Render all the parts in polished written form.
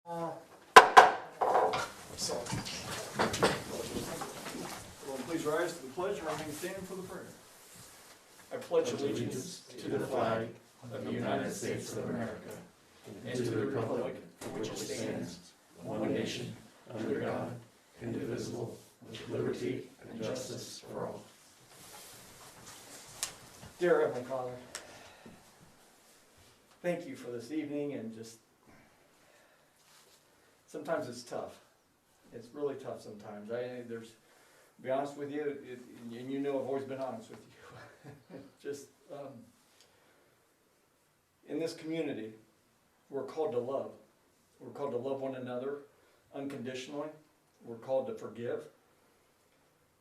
Sorry. Well, please rise to the pledge and remain standing for the prayer. I pledge allegiance to the flag of the United States of America and to the republic for which it stands, one nation, under God, indivisible, with liberty and justice for all. Dear Heavenly Father, thank you for this evening, and just sometimes it's tough. It's really tough sometimes. To be honest with you, and you know I've always been honest with you. Just in this community, we're called to love. We're called to love one another unconditionally. We're called to forgive.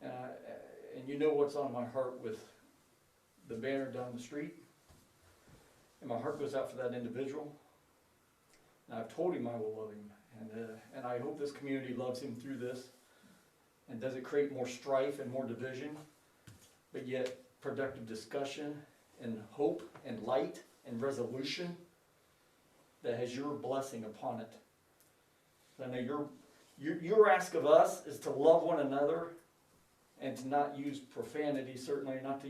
And you know what's on my heart with the banner down the street. And my heart goes out for that individual. And I've told him I will love him. And I hope this community loves him through this. And does it create more strife and more division, but yet productive discussion and hope and light and resolution that has your blessing upon it. I know your ask of us is to love one another and to not use profanity, certainly not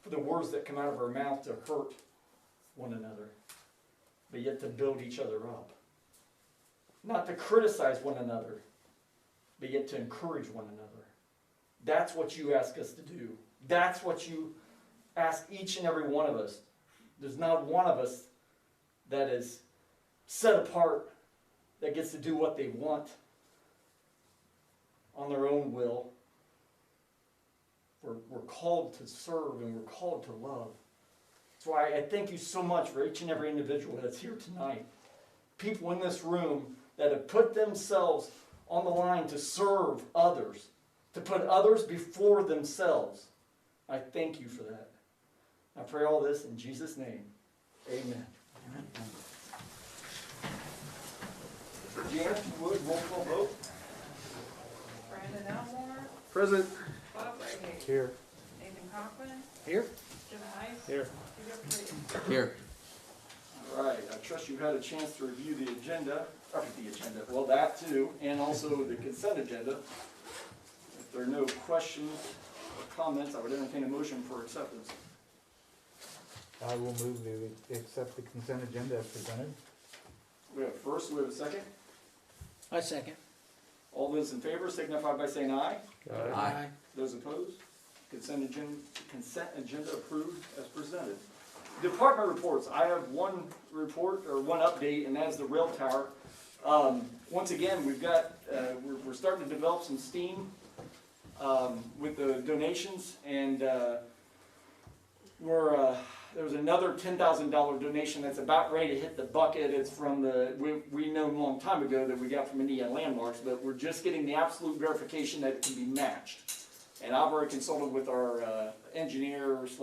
for the words that come out of our mouth to hurt one another, but yet to build each other up. Not to criticize one another, but yet to encourage one another. That's what you ask us to do. That's what you ask each and every one of us. There's not one of us that is set apart, that gets to do what they want on their own will. We're called to serve and we're called to love. That's why I thank you so much for each and every individual that's here tonight. People in this room that have put themselves on the line to serve others, to put others before themselves. I thank you for that. I pray all this in Jesus' name. Amen. Amen. Janet, if you would, roll call vote. Brandon Elmore, Present. Bob Brady, Here. Nathan Cochran, Here. Jim Heiss, Here. Peter Freed. Here. All right, I trust you've had a chance to review the agenda, well, that too, and also the consent agenda. If there are no questions or comments, I would entertain a motion for acceptance. I will move to accept the consent agenda as presented. We have a first, we have a second. I second. All those in favor signify by saying aye. Aye. Those opposed? Consent agenda approved as presented. Department reports. I have one report or one update, and that's the rail tower. Once again, we've got we're starting to develop some steam with the donations, and there was another $10,000 donation that's about ready to hit the bucket. It's from we know a long time ago that we got from Indiana Landmarks, but we're just getting the absolute verification that it can be matched. And I've already consulted with our engineer /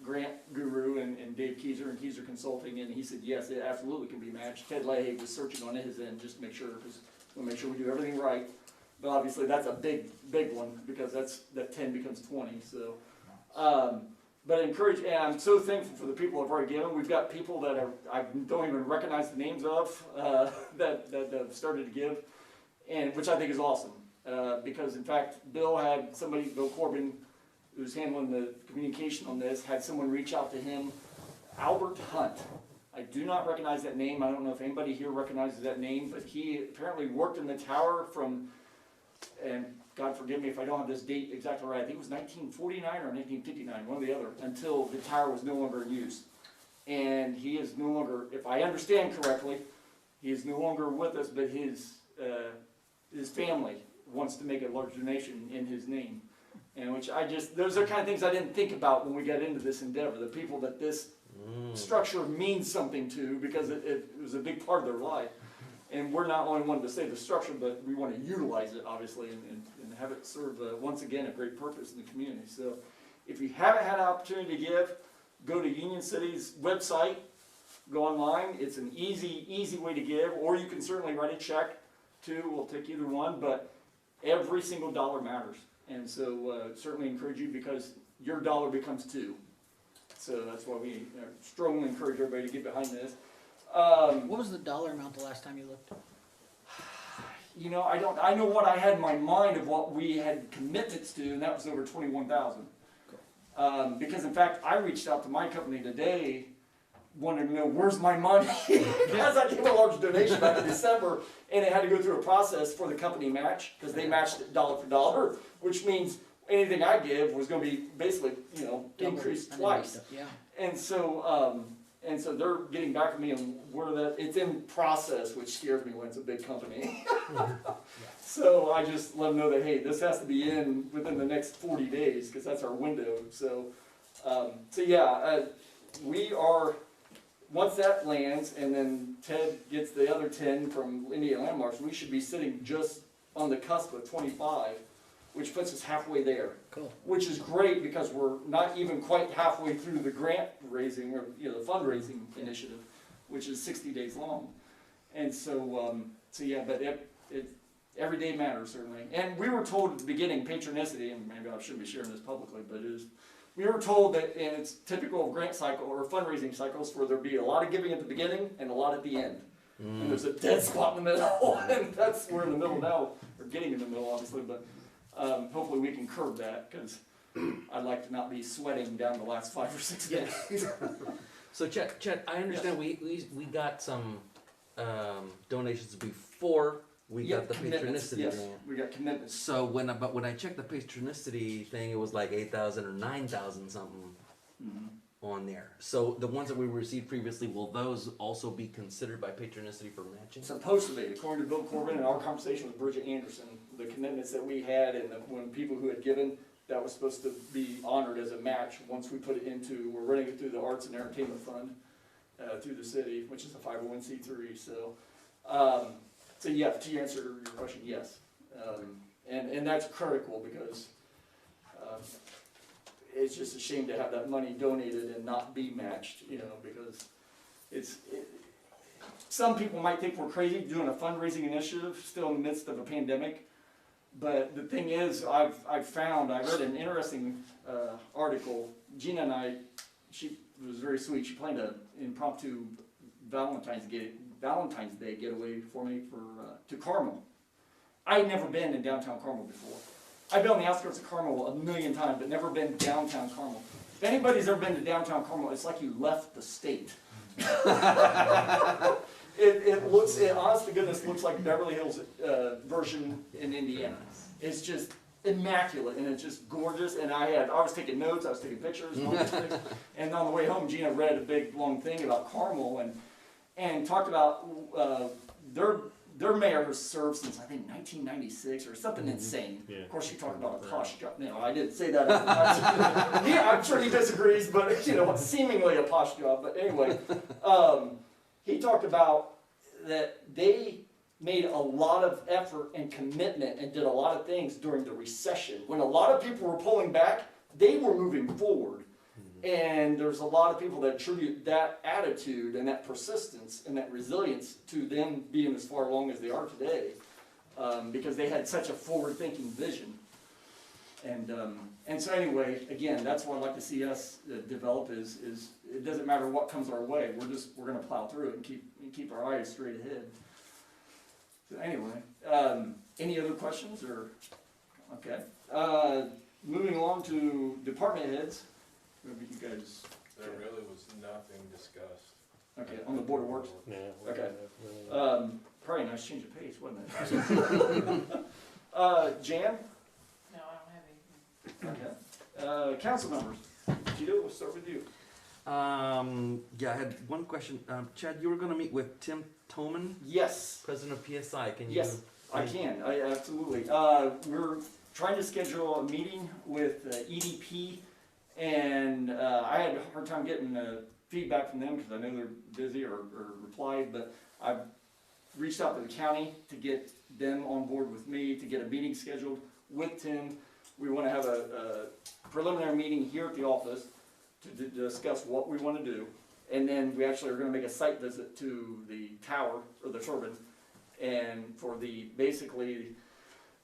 grant guru and Dave Keyser and Keyser Consulting, and he said yes, it absolutely can be matched. Ted Leahy was searching on his end just to make sure, because we'll make sure we do everything right. But obviously that's a big one, because that 10 becomes 20. So, but I encourage, and I'm so thankful for the people I've already given. We've got people that I don't even recognize the names of that have started to give, and which I think is awesome. Because in fact, Bill Corbin, who's handling the communication on this, had someone reach out to him, Albert Hunt. I do not recognize that name. I don't know if anybody here recognizes that name, but he apparently worked in the tower from, and God forgive me if I don't have this date exactly right, I think it was 1949 or 1959, one or the other, until the tower was no longer in use. And he is no longer, if I understand correctly, he is no longer with us, but his family wants to make a large donation in his name. And which those are kind of things I didn't think about when we got into this endeavor. The people that this structure means something to, because it was a big part of their life. And we're not only wanting to save the structure, but we want to utilize it, obviously, and have it serve, once again, a great purpose in the community. So if you haven't had an opportunity to give, go to Union City's website, go online. It's an easy way to give, or you can certainly write a check too. We'll take either one, but every single dollar matters. And so certainly encourage you, because your dollar becomes two. So that's why we strongly encourage everybody to get behind this. What was the dollar amount the last time you looked? you know, I know what I had in my mind of what we had commitments to, and that was over 21,000. Because in fact, I reached out to my company today, wanted to know where's my money, because I gave a large donation back in December, and it had to go through a process for the company match, because they matched it dollar for dollar, which means anything I give was gonna be basically, you know, increased twice. Yeah. And so they're getting back to me on where that, it's in process, which scares me when it's a big company. So I just let them know that, hey, this has to be in within the next 40 days, because that's our window. So we are, once that lands, and then Ted gets the other 10 from Indiana Landmarks, we should be sitting just on the cusp of 25, which puts us halfway there. Cool. Which is great, because we're not even quite halfway through the grant raising, or, you know, the fundraising initiative, which is 60 days long. And so yeah, but every day matters, certainly. And we were told at the beginning, patronicity, and maybe I shouldn't be sharing this publicly, but we were told that, and it's typical of grant cycle or fundraising cycles, where there'll be a lot of giving at the beginning and a lot at the end. And there's a dead spot in the middle, and we're in the middle now, or getting in the middle, obviously, but hopefully we can curb that, because I'd like to not be sweating down the last 5 or 6 days. So Chet, I understand we got some donations before we got the commitments, patronicity yes, grant. we got commitments. So when I checked the patronicity thing, it was like 8,000 or 9,000 something on there. So the ones that we received previously, will those also be considered by patronicity for matching? Supposed to be, according to Bill Corbin and our conversation with Bridget Anderson, the commitments that we had and when people who had given, that was supposed to be honored as a match once we put it into, we're running it through the Arts and Entertainment Fund through the city, which is a 501c3. So yeah, to answer your question, yes. And that's critical, because it's just a shame to have that money donated and not be matched, you know, because some people might think we're crazy doing a fundraising initiative still in the midst of a pandemic. But the thing is, I read an interesting article. Gina and I, she was very sweet. She planned an impromptu Valentine's Day getaway for me to Carmel. I'd never been in downtown Carmel before. I've been on the outskirts of Carmel a million times, but never been downtown Carmel. If anybody's ever been to downtown Carmel, it's like you left the state. It honest to goodness looks like Beverly Hills version in Indiana. It's just immaculate, and it's just gorgeous. And I was taking notes, I was taking pictures, and all these things. And on the way home, Gina read a big long thing about Carmel and talked about their mayor has served since I think 1996 or something insane. Yeah. Of course, she talked about a posh job. No, I didn't say that. I'm sure he disagrees, but you know, seemingly a posh job. But anyway. He talked about that they made a lot of effort and commitment and did a lot of things during the recession. When a lot of people were pulling back, they were moving forward. And there's a lot of people that attribute that attitude and that persistence and that resilience to them being as far along as they are today, because they had such a forward-thinking vision. And so anyway, again, that's what I'd like to see us develop is it doesn't matter what comes our way. We're going to plow through it and keep our eyes straight ahead. So anyway, any other questions or okay? Moving along to department heads. Maybe you guys. There really was nothing discussed. Okay, on the Board of Works. Yeah. Okay. Probably a nice change of pace, wasn't it? Jan. No, I don't have anything. Okay. Council members. Tito, we'll start with you. Yeah, I had one question. Chad, you were going to meet with Tim Toman, Yes. president of PSI. Can you? Yes, I can. Absolutely. We're trying to schedule a meeting with EDP, and I had a hard time getting feedback from them because I know they're busy or replied, but I've reached out to the county to get them on board with me to get a meeting scheduled with Tim. We want to have a preliminary meeting here at the office to discuss what we want to do. And then we actually are going to make a site visit to the tower, or the turbine, and for the, basically,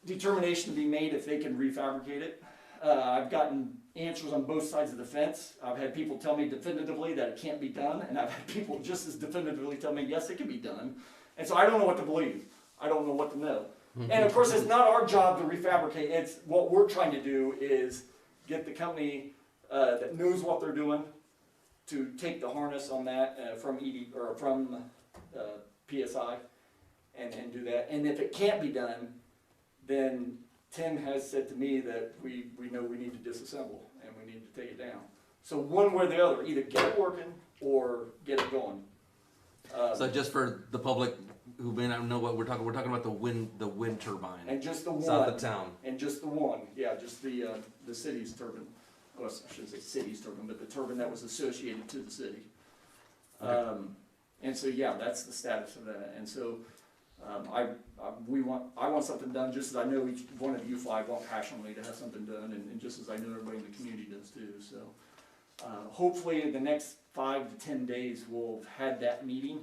determination to be made if they can refabricate it. I've gotten answers on both sides of the fence. I've had people tell me definitively that it can't be done, and I've had people just as definitively tell me, yes, it can be done. And so I don't know what to believe. I don't know what to know. And of course, it's not our job to refabricate, it's, what we're trying to do is get the company, that knows what they're doing to take the harness on that, from or from, PSI and do that. And if it can't be done, then Tim has said to me that we know we need to disassemble and we need to take it down. So one way or the other, either get it working or get it going. So just for the public who may not know what we're talking about the wind turbine And just the one. south of town. And just the one, yeah, just the city's turbine. Well, I shouldn't say city's turbine, but the turbine that was associated to the city. Okay. And so, yeah, that's the status of that. And so, I want something done, just as I know each one of you five want passionately to have something done, and just as I know everybody in the community does too, so. Hopefully in the next 5 to 10 days, we'll have had that meeting,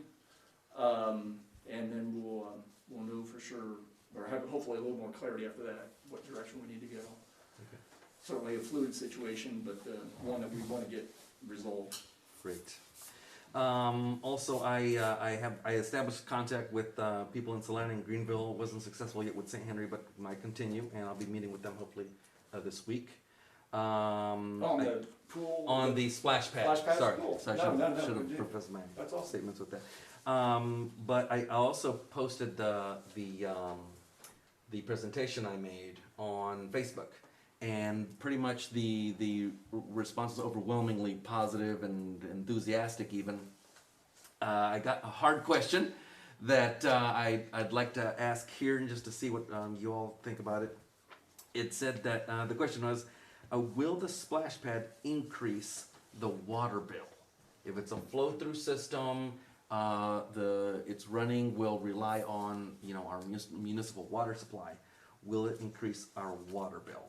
and then we'll know for sure, or have hopefully a little more clarity after that, what direction we need to go. Okay. Certainly a fluid situation, but one that we want to get resolved. Great. Also, I established contact with people in Salina and Greenville. Wasn't successful yet with St. Henry, but might continue, and I'll be meeting with them hopefully this week. On the pool. On the splash pad. Splash pad? Sorry, Cool. so I No, should good deal. have prefaced my That's awesome. statements with that. But I also posted the presentation I made on Facebook, and pretty much the response was overwhelmingly positive and enthusiastic even. I got a hard question that I'd like to ask here just to see what you all think about it. It said that the question was, will the splash pad increase the water bill? If it's a flow-through system, its running will rely on our municipal water supply. Will it increase our water bill?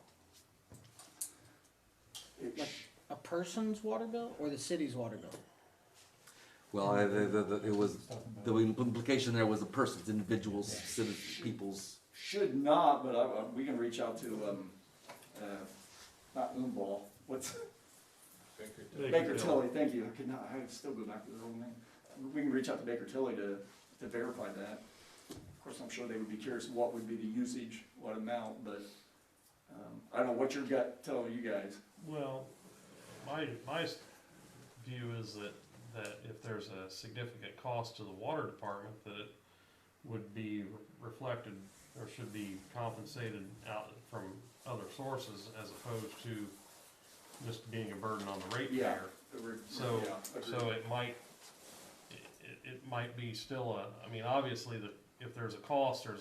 Like a person's water bill or the city's water bill? Well, it was the implication there was a person's, individuals, citizens, people's. Should not, but we can reach out to, not Oomball, what's, Baker Tilly, thank you. I still go back to the wrong name. We can reach out to Baker Tilly to verify that. Of course, I'm sure they would be curious what would be the usage, what amount, but, I don't know, what's your gut tell you guys? Well, my view is that if there's a significant cost to the water department, that it would be reflected or should be compensated out from other sources as opposed to just being a burden on the ratepayer. So it might be still I mean, obviously if there's a cost, and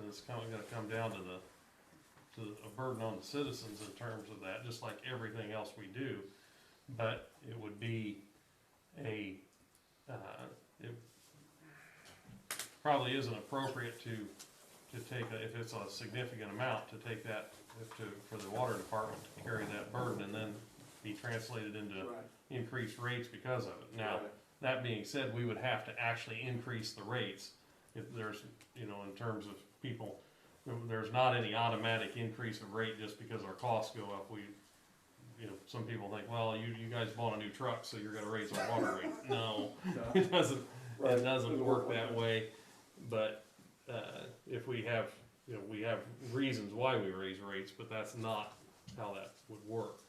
it's gonna come down to a burden on the citizens in terms of that, just like everything else we do. But it would be it probably isn't appropriate to take if it's a significant amount, to take that for the water department to carry that burden and then be translated into increased rates because of it. Now, that being said, we would have to actually increase the rates if there's, in terms of people, there's not any automatic increase of rate just because our costs go up. Some people think, well, you guys bought a new truck, so you're gonna raise our water rate. No, it doesn't. It doesn't work that way. But if we have, we have reasons why we raise rates, but that's not how that would work.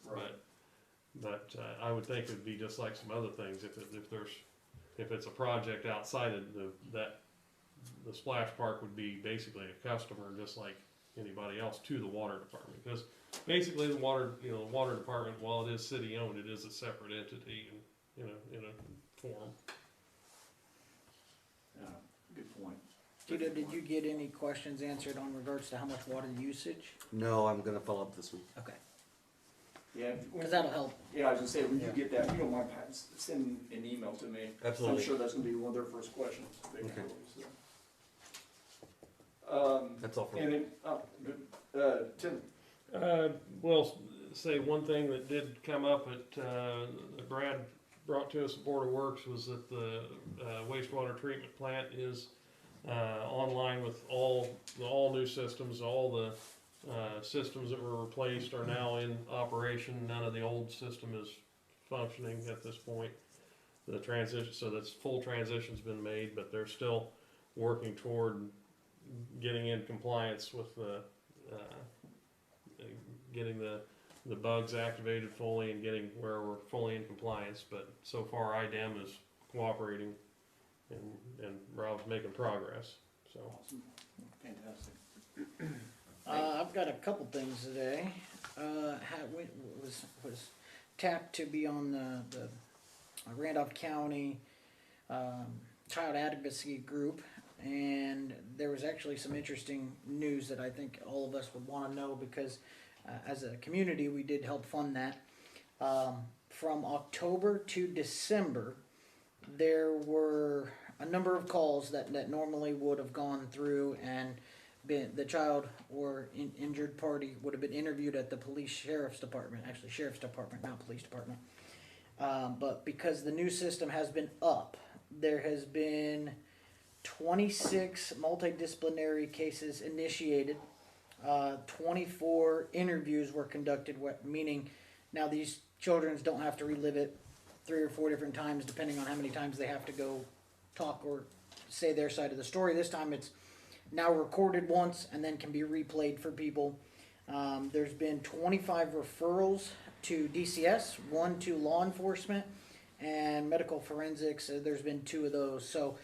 But I would think it'd be just like some other things. If it's a project outside of the splash park would be basically a customer, just like anybody else, to the water department. Because basically the water department, while it is city owned, it is a separate entity in a form. Yeah, good point. Tito, did you get any questions answered on regards to how much water usage? No, I'm gonna follow up this week. Okay, Yeah. because that'll help. Yeah, I was gonna say, when you get that, if you don't mind, send an email to me. Absolutely. I'm sure that's gonna be one of their first questions. Okay. That's all for me. Anything, Tim? Well, say one thing that did come up that Brad brought to us at Board of Works was that the wastewater treatment plant is online with all new systems. All the systems that were replaced are now in operation. None of the old system is functioning at this point. The transition, so that's full transition's been made, but they're still working toward getting in compliance with getting the bugs activated fully and getting where we're fully in compliance, but so far IDEM is cooperating and Rob's making progress, so. Fantastic. I've got a couple things today. Was tapped to be on the Randolph County Child Advocacy Group, and there was actually some interesting news that I think all of us would want to know because as a community we did help fund that. From October to December, there were a number of calls that normally would have gone through and the child or injured party would have been interviewed at the sheriff's department, not police department. But because the new system has been up, there has been 26 multidisciplinary cases initiated. 24 interviews were conducted, meaning now these children don't have to relive it 3 or 4 different times, depending on how many times they have to go talk or say their side of the story. This time it's now recorded once and then can be replayed for people. There's been 25 referrals to DCS, 1 to law enforcement, and medical forensics. There's been 2 of those. So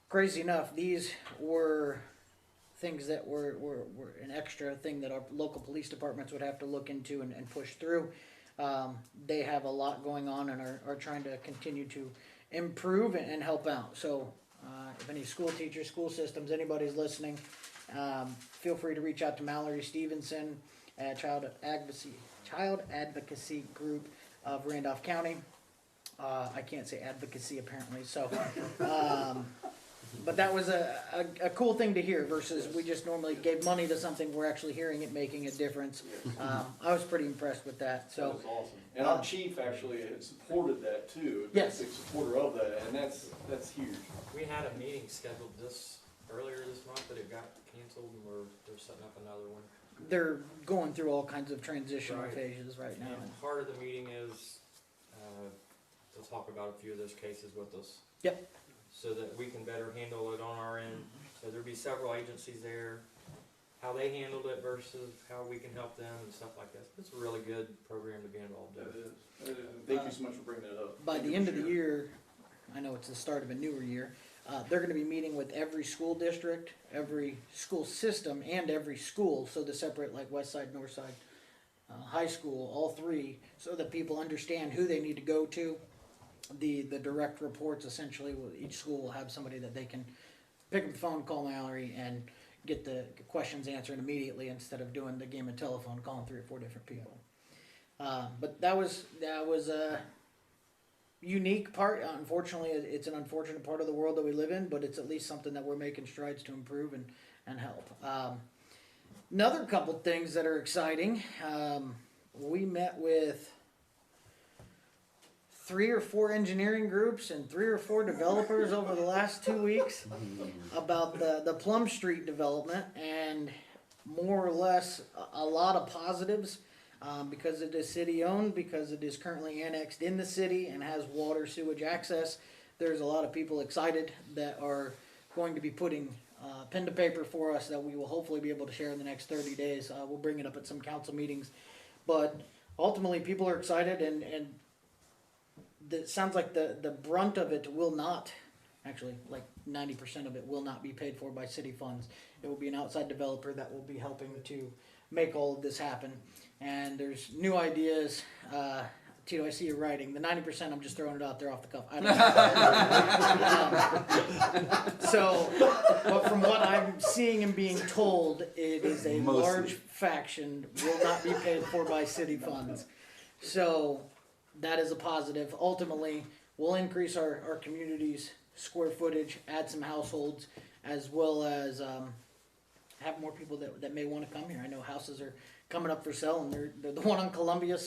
crazy enough, these were things that were an extra thing that our local police departments would have to look into and push through. They have a lot going on and are trying to continue to improve and help out. So if any school teachers, school systems, anybody's listening, feel free to reach out to Mallory Stevenson at Child Advocacy Group of Randolph County. I can't say advocacy apparently, so but that was a cool thing to hear versus we just normally gave money to something, we're actually hearing it making a difference. I was pretty impressed with that. So That was awesome. And our chief actually had supported that too. Yes. A big supporter of that, and that's huge. We had a meeting scheduled earlier this month, but it got canceled and they're setting up another one. they're going through all kinds of transitional Right. phases right now. And part of the meeting is, to talk about a few of those cases with us. Yep. So that we can better handle it on our end. So there'll be several agencies there, how they handled it versus how we can help them and stuff like that. It's a really good program to be involved That in. is. That is. Thank you so much for bringing it up. By Thank the you end for of the sharing. year, I know it's the start of a newer year, they're gonna be meeting with every school district, every school system, and every school, so to separate like west side, north side, high school, all 3, so that people understand who they need to go to. The direct reports essentially, each school will have somebody that they can pick up the phone, call Mallory, and get the questions answered immediately instead of doing the game of telephone, calling 3 or 4 different people. But that was a unique part. Unfortunately, it's an unfortunate part of the world that we live in, but it's at least something that we're making strides to improve and help. Another couple things that are exciting. We met with 3 or 4 engineering groups and 3 or 4 developers over the last 2 weeks about the Plum Street development, and more or less a lot of positives. Because it is city owned, because it is currently annexed in the city and has water sewage access, there's a lot of people excited that are going to be putting pen to paper for us that we will hopefully be able to share in the next 30 days. We'll bring it up at some council meetings, but ultimately people are excited, and it sounds like the brunt of it will not, actually like 90% of it will not be paid for by city funds. It will be an outside developer that will be helping to make all of this happen. And there's new ideas. Tito, I see you writing. The 90%, I'm just throwing it out there off the cuff. I don't know. But from what I'm seeing and being told, it is a large faction, will not be paid for by city funds. So that is a positive. Ultimately, we'll increase our community's square footage, add some households, as well as have more people that may want to come here. I know houses are coming up for sale, and they're the one on Columbia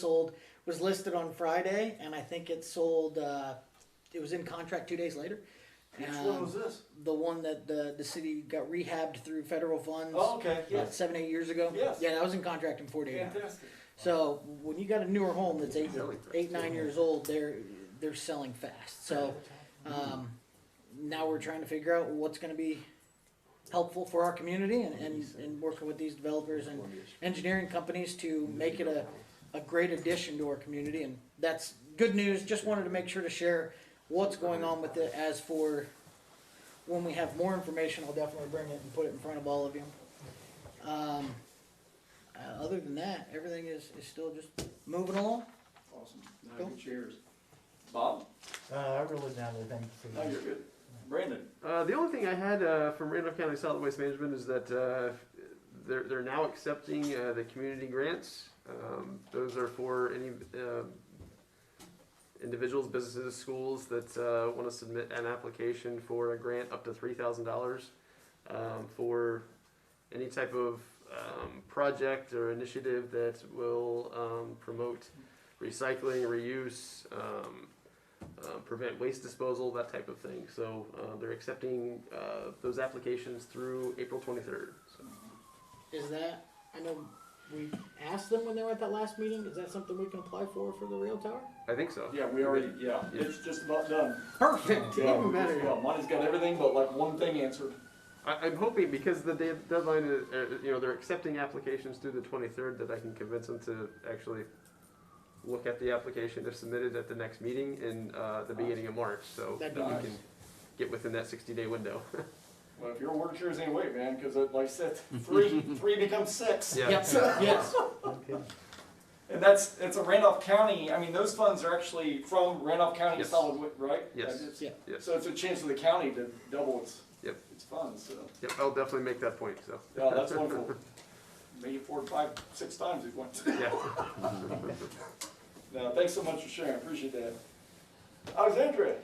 was listed on Friday, and I think it sold. It was in contract 2 days later. Which one was this? The one that the city got rehabbed through federal funds. Oh, okay. Yes. 7-8 years ago. Yes. Yeah, that was in contract in 48 hours. Fantastic. So when you got a newer home that's 8-9 years old, they're selling fast. So now we're trying to figure out what's going to be helpful for our community and working with these developers and engineering companies to make it a great addition to our community, and that's good news. Just wanted to make sure to share what's going on with it. As for when we have more information, I'll definitely bring it and put it in front of all of you. Other than that, everything is still just moving along. Awesome. No, Cool. good cheers. Bob? I really don't have anything to say. No, you're good. Brandon? The only thing I had from Randolph County Solid Waste Management is that they're now accepting the community grants. Those are for any individuals, businesses, schools that want to submit an application for a grant up to $3,000 for any type of project or initiative that will promote recycling, reuse, prevent waste disposal, that type of thing. So they're accepting those applications through April 23rd. So. Is that, I know we asked them when they were at that last meeting, is that something we can apply for the rail tower? I think so. Yeah, we already, yeah, it's just about done. Perfect, Yeah, even better. yeah, Monty's got everything but like one thing answered. I'm hoping, because the deadline is, they're accepting applications through the 23rd, that I can convince them to actually look at the application if submitted at the next meeting in the beginning of March, so That'd that be we nice. can get within that 60-day window. Well, if your word carries any weight, man, because like I said, three becomes six. Yeah. Yep, yes. Okay. And it's a Randolph County, I mean, those funds are actually from Randolph County Yes. Solid Waste, right? Yes. That is- Yeah. Yes. So it's a chance for the county to double its funds, so, Yep, I'll definitely make that point, so. yeah, that's wonderful. Maybe 4, 5, 6 times if you want to. Yeah. No, thanks so much for sharing, appreciate that. Alexandra,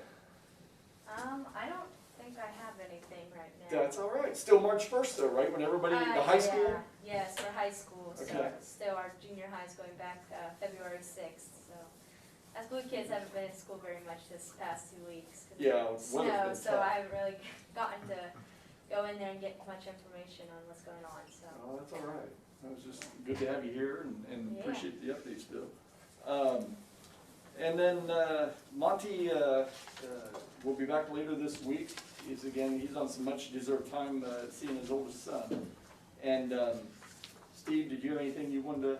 I don't think I have anything right now. that's all right, still March 1st though, right, when everybody, the high school? Yeah, yes, for high school, so Okay. still our junior high's going back, February 6th, so. Us blue kids haven't been in school very much this past 2 weeks. 'Cause Yeah, of weather's snow, been so tough. I haven't really gotten to go in there and get much information on what's going on, so. Oh, that's all right. It was just good to have you here and Yeah. appreciate the updates, Bill. And then Monty will be back later this week. He's on some much deserved time seeing his oldest son. And Steve, did you have anything you wanted to?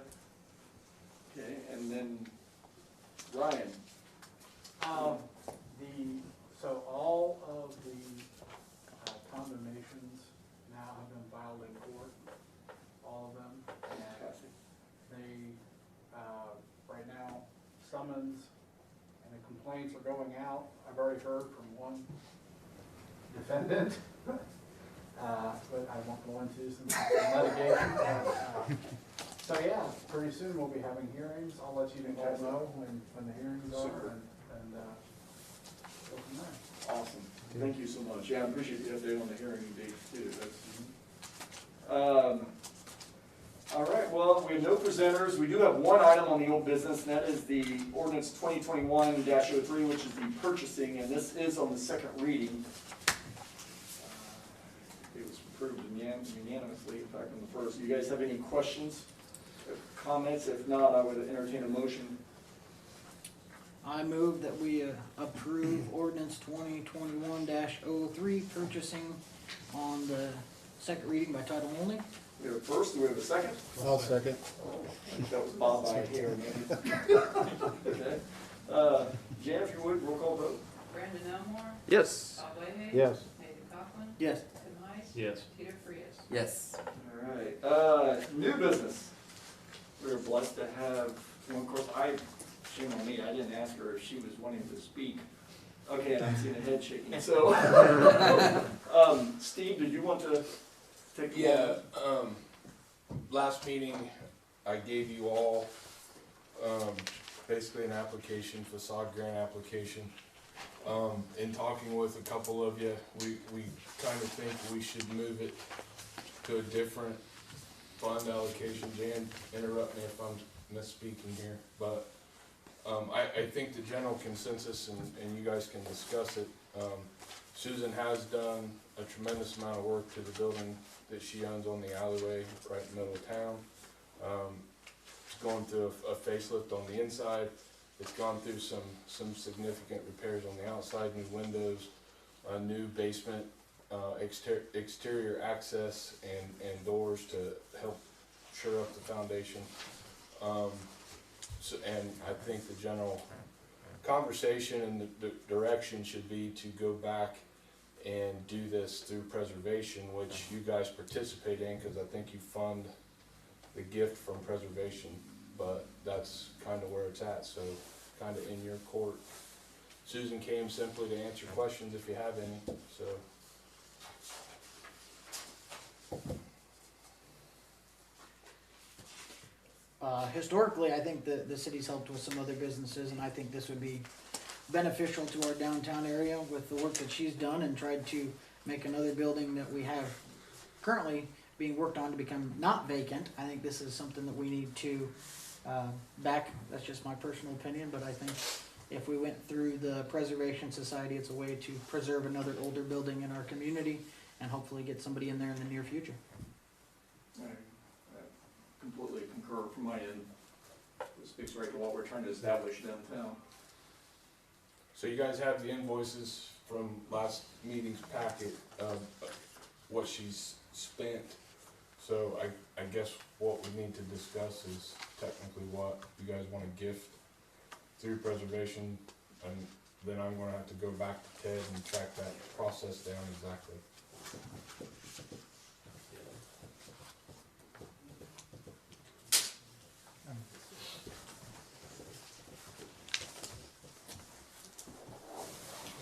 Okay, and then Ryan. So all of the condemnations now have been filed in court, all of them. And they, right now, summons and the complaints are going out. I've already heard from one defendant, but I won't go into some litigation. So yeah, pretty soon we'll be having hearings. I'll let you all know when the hearings Super. are and go from there. Awesome. Thank you so much. Yeah, I appreciate the update on the hearing dates too. All right, well, we have no presenters. We do have one item on the old business, and that is the ordinance 2021-03, which is the purchasing, and this is on the second reading. It was approved unanimously, in fact, on the first. You guys have any questions, comments? If not, I would entertain a motion. I move that we approve ordinance 2021-03, purchasing on the second reading by title only. We have a first, do we have a second? I'll second. I think that was Bob by hair, maybe. Okay. Jan, if you would, roll call vote. Brandon Elmore, Yes. Bob Leahy. Yes. Nathan Coughlin. Yes. Tim Heiss. Yes. Peter Frias. Yes. All right, new business. We're blessed to have, well, of course, shame on me, I didn't ask her if she was wanting to speak. Okay, and I'm seeing a head shaking, so. Steve, did you want to take the Yeah, last meeting, I gave you all, basically an application, facade grant application. In talking with a couple of you, we kind of think we should move it to a different fund allocation. Jan, interrupt me if I'm misspeaking here, but I think the general consensus, and you guys can discuss it, Susan has done a tremendous amount of work to the building that she owns on the alleyway right in the middle of town. It's going through a facelift on the inside. It's gone through some significant repairs on the outside, new windows, a new basement exterior access and doors to help shore up the foundation. And I think the general conversation and the direction should be to go back and do this through preservation, which you guys participate in, because I think you fund the gift from preservation, but that's kind of where it's at, so kind of in your court. Susan came simply to answer questions if you have any, so. Historically, I think the city's helped with some other businesses, and I think this would be beneficial to our downtown area with the work that she's done and tried to make another building that we have currently being worked on to become not vacant. I think this is something that we need to back. That's just my personal opinion, but I think if we went through the Preservation Society, it's a way to preserve another older building in our community and hopefully get somebody in there in the near future. I completely concur from my end. It speaks right to what we're trying to establish downtown. So you guys have the invoices from last meeting's packet of what she's spent. So I guess what we need to discuss is technically what you guys want to gift through preservation, and then I'm gonna have to go back to Ted and track that process down exactly.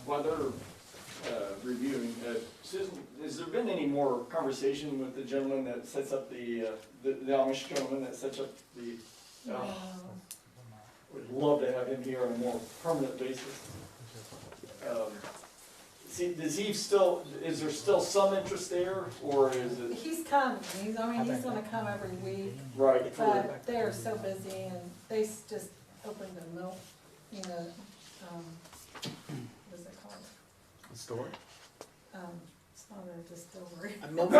While they're reviewing, Susan, has there been any more conversation with the gentleman that sets up the Amish gentleman that sets up the, would love to have him here on a more permanent basis. Does he still, is there still some interest there, or is it? He's coming, he's gonna come every week, Right. but they're so busy and they just opened a milk, what is it called? A store? It's not a distillery. A milk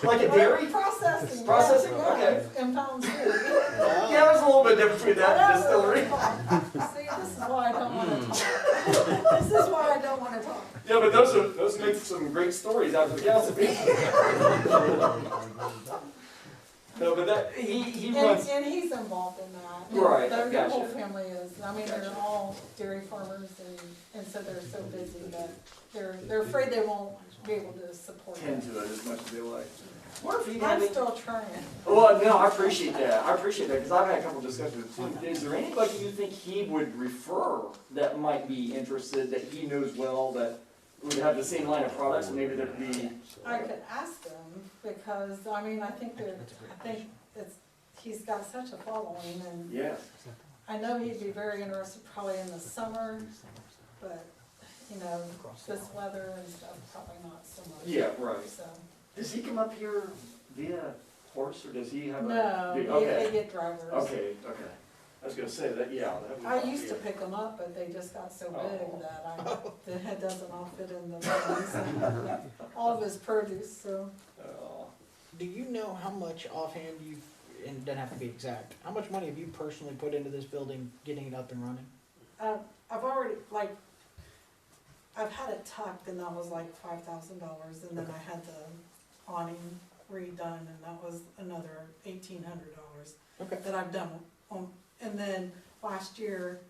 Like a dairy? Processing. Processing, yeah, okay. in Pound City. Yeah, there's a little bit difference between that and distillery. See, this is why I don't wanna talk. This is why I don't wanna talk. Yeah, but those make some great stories out of the council. No, but that, he runs. And he's involved in that. Right, Their gotcha. whole family is, they're Gotcha. all dairy farmers and so they're so busy that they're afraid they won't be able to support Tend it. to it as much as they like. What if he I'm had? still trying. Well, no, I appreciate that. Because I've had a couple discussions with him. Is there anybody you think he would refer that might be interested, that he knows well, that would have the same line of products? Maybe there'd be. I could ask them because, I think he's got such a following and Yeah. I know he'd be very interested probably in the summer, but, this weather and stuff, probably not so much. Yeah, right. So, Does he come up here via horse, or does he have a? no, Okay. they get drivers. Okay. I was gonna say that, yeah. That would I not used be to a- pick them up, but they just got so Oh. big that the head doesn't all fit in the vans and all of his produce, so. Do you know how much offhand you've, and it doesn't have to be exact, how much money have you personally put into this building, getting it up and running? I've already, I've had it tucked and that was like $5,000 and then I had the awning redone and that was another $1,800 Okay. that I've done. And then last year,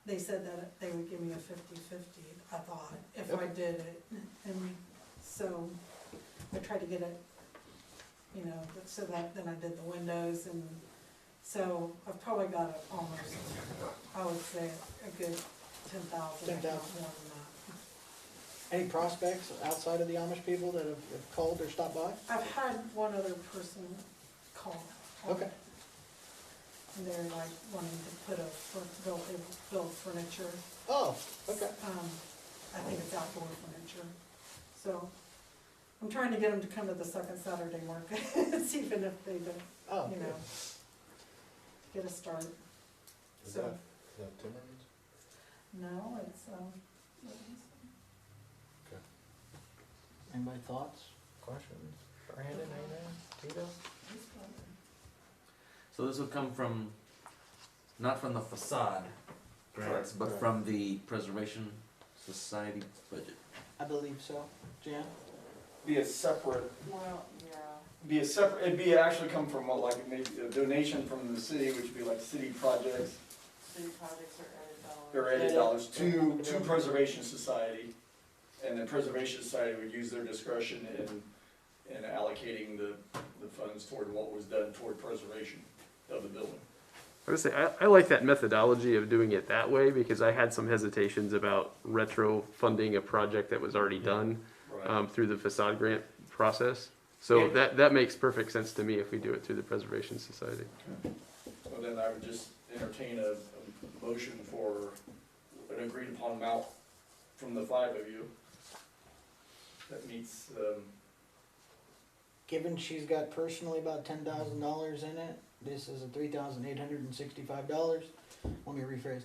they said that they would give me a 50-50, I thought, if I did it. And so I tried to get it, so that, then I did the windows and so I've probably got it almost, I would say a good 10,000, if not more than that. Any prospects outside of the Amish people that have called or stopped by? I've had one other person call. Okay. And they're like wanting to put build furniture. Oh, okay. I think it's outdoor furniture. So I'm trying to get them to come to the second Saturday market, see even if they do, Oh, you know, get a start. Is So, that Timmerman's? no, it's, Anybody thoughts, questions? Brandon, anything? Tito? So this would come from, not from the facade grants, but Correct. from the preservation Society budget. I believe so. Jan? Be a separate, Well, yeah. be a separate, it'd be actually come from what, like maybe a donation from the city, which would be like city projects. City projects are added dollars. Or $80 to Preservation Society, and the Preservation Society would use their discretion in allocating the funds toward what was done toward preservation of the building. I would say I like that methodology of doing it that way because I had some hesitations about retro funding a project that was already done Right. through the facade grant process. So Yeah. that makes perfect sense to me if we do it through the Preservation Society. So then I would just entertain a motion for an agreed upon amount from the five of you that meets, Given she's got personally about $10,000 in it, this is a $3,865. Let me rephrase.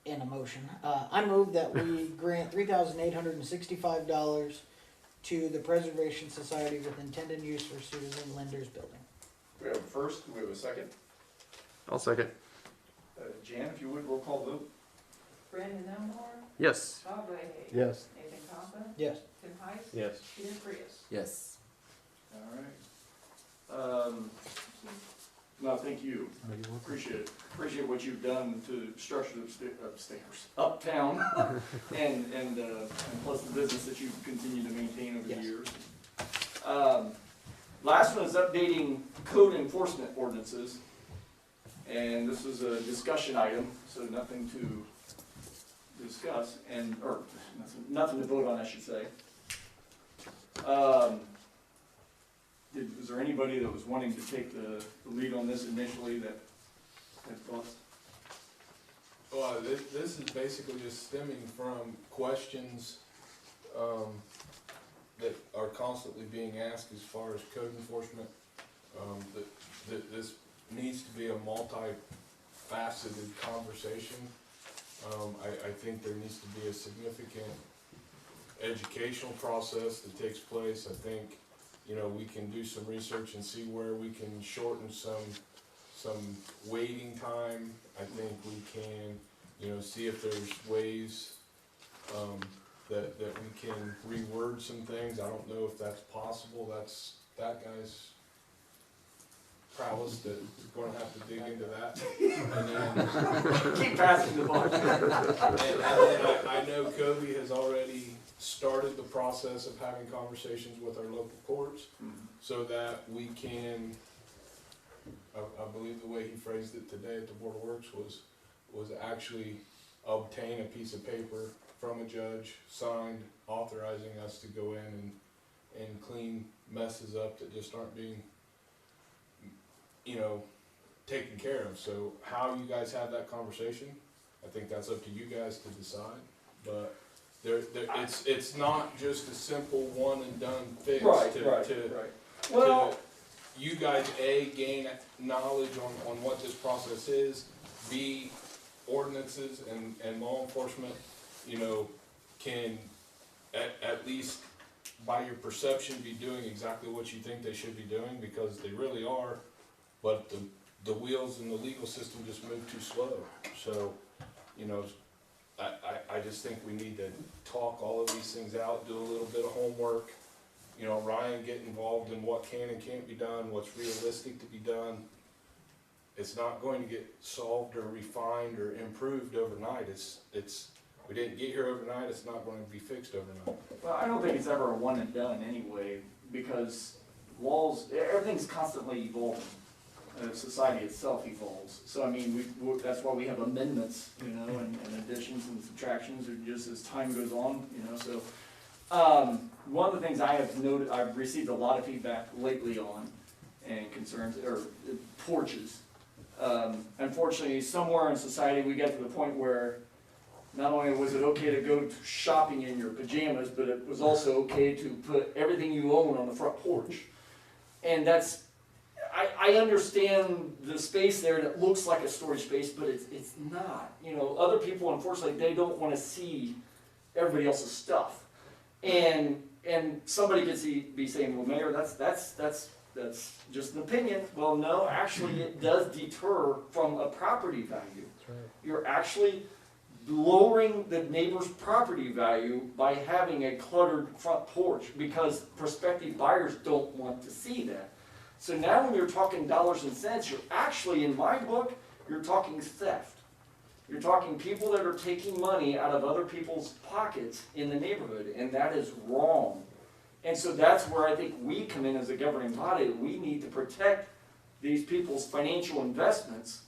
In a motion, I move that we grant $3,865 to the Preservation Society with intended use for Susan Linder's building. we have a first, we have a second. I'll second. Jan, if you would, roll call vote. Brandon Elmore, Yes. Bob Leahy. Yes. Nathan Coffin, Yes. Tim Heiss. Yes. Peter Prius. Yes. All right. No, thank you. Appreciate it. Appreciate what you've done to structure upstairs, uptown, and plus the business that you've continued to maintain over the Yes. years. Last one is updating code enforcement ordinances. And this is a discussion item, so nothing to discuss, or nothing to vote on, I should say. Was there anybody that was wanting to take the lead on this initially that had thoughts? Well, this is basically just stemming from questions, that are constantly being asked as far as code enforcement. This needs to be a multi-faceted conversation. I think there needs to be a significant educational process that takes place. I think, we can do some research and see where we can shorten some waiting time. I think we can, see if there's ways, that we can reword some things. I don't know if that's possible. That's that guy's prowess that we're gonna have to dig into that. And then, Keep passing the ball. and then I know Kobe has already started the process of having conversations with our local courts so that we can, I believe the way he phrased it today at the Board of Works was actually obtain a piece of paper from a judge, signed, authorizing us to go in and clean messes up that just aren't being, taken care of. So how you guys have that conversation, I think that's up to you guys to decide. But it's not just a simple one and done fix. Right. To Well, you guys, A, gain knowledge on what this process is, B, ordinances and law enforcement, can at least by your perception be doing exactly what you think they should be doing, because they really are, but the wheels in the legal system just move too slow. So, I just think we need to talk all of these things out, do a little bit of homework. Ryan, get involved in what can and can't be done, what's realistic to be done. It's not going to get solved or refined or improved overnight. We didn't get here overnight, it's not going to be fixed overnight. well, I don't think it's ever a one and done anyway, because everything's constantly evolving. Society itself evolves. So I mean, that's why we have amendments, and additions and subtractions, or just as time goes on, So one of the things I have noted, I've received a lot of feedback lately on, and concerns, or porches. Unfortunately, somewhere in society, we got to the point where not only was it okay to go shopping in your pajamas, but it was also okay to put everything you own on the front porch. And I understand the space there that looks like a storage space, but it's not. Other people, unfortunately, they don't want to see everybody else's stuff. And somebody could be saying, well, Mayor, that's just an opinion. Well, no, actually it does deter from a property value. That's right. You're actually lowering the neighbor's property value by having a cluttered front porch, because prospective buyers don't want to see that. So now when you're talking dollars and cents, you're actually, in my book, you're talking theft. You're talking people that are taking money out of other people's pockets in the neighborhood, and that is wrong. And so that's where I think we come in as a governing body. We need to protect these people's financial investments.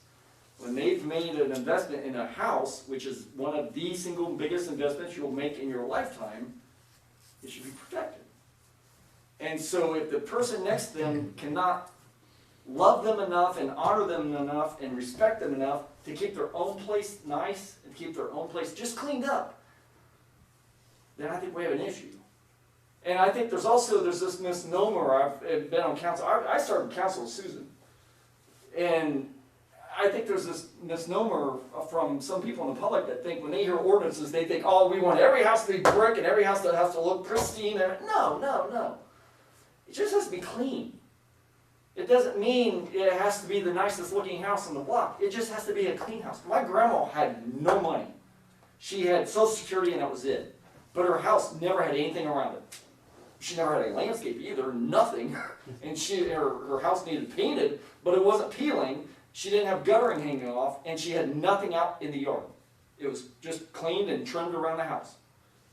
When they've made an investment in a house, which is one of the single biggest investments you'll make in your lifetime, it should be protected. And so if the person next to them cannot love them enough and honor them enough and respect them enough to keep their own place nice and keep their own place just cleaned up, then I think we have an issue. And I think there's this misnomer. I've been on council. I started council with Susan. And I think there's this misnomer from some people in the public that think when they hear ordinances, they think, oh, we want every house to be brick and every house that has to look pristine. No. It just has to be clean. It doesn't mean it has to be the nicest looking house on the block. It just has to be a clean house. My grandma had no money. She had Social Security and that was it. But her house never had anything around it. She never had a landscape either, nothing. And her house needed painted, but it wasn't peeling. She didn't have guttering hanging off, and she had nothing out in the yard. It was just cleaned and trimmed around the house.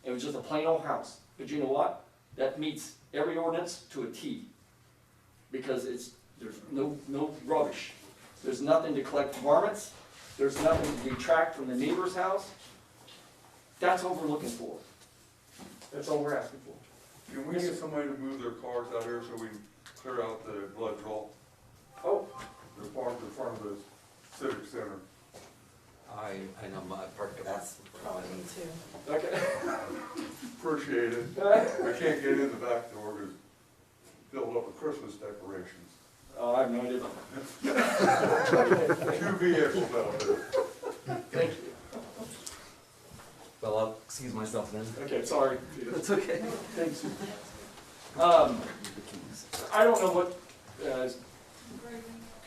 It was just a plain old house. But you know what? That meets every ordinance to a T. Because there's no rubbish. There's nothing to collect varmints. There's nothing to detract from the neighbor's house. That's what we're looking for. That's all we're asking for. Can we get somebody to move their cars out here so we can clear out the blood draw? Oh. They're parked in front of the Civic Center. I know my part. That's probably me too. Okay. Appreciate it. I can't get in the back door to build up with Christmas decorations. Oh, I have no idea about that. 2 vehicles out there. Thank you. Well, I'll excuse myself then. Okay, sorry. That's okay. Thanks. I don't know what,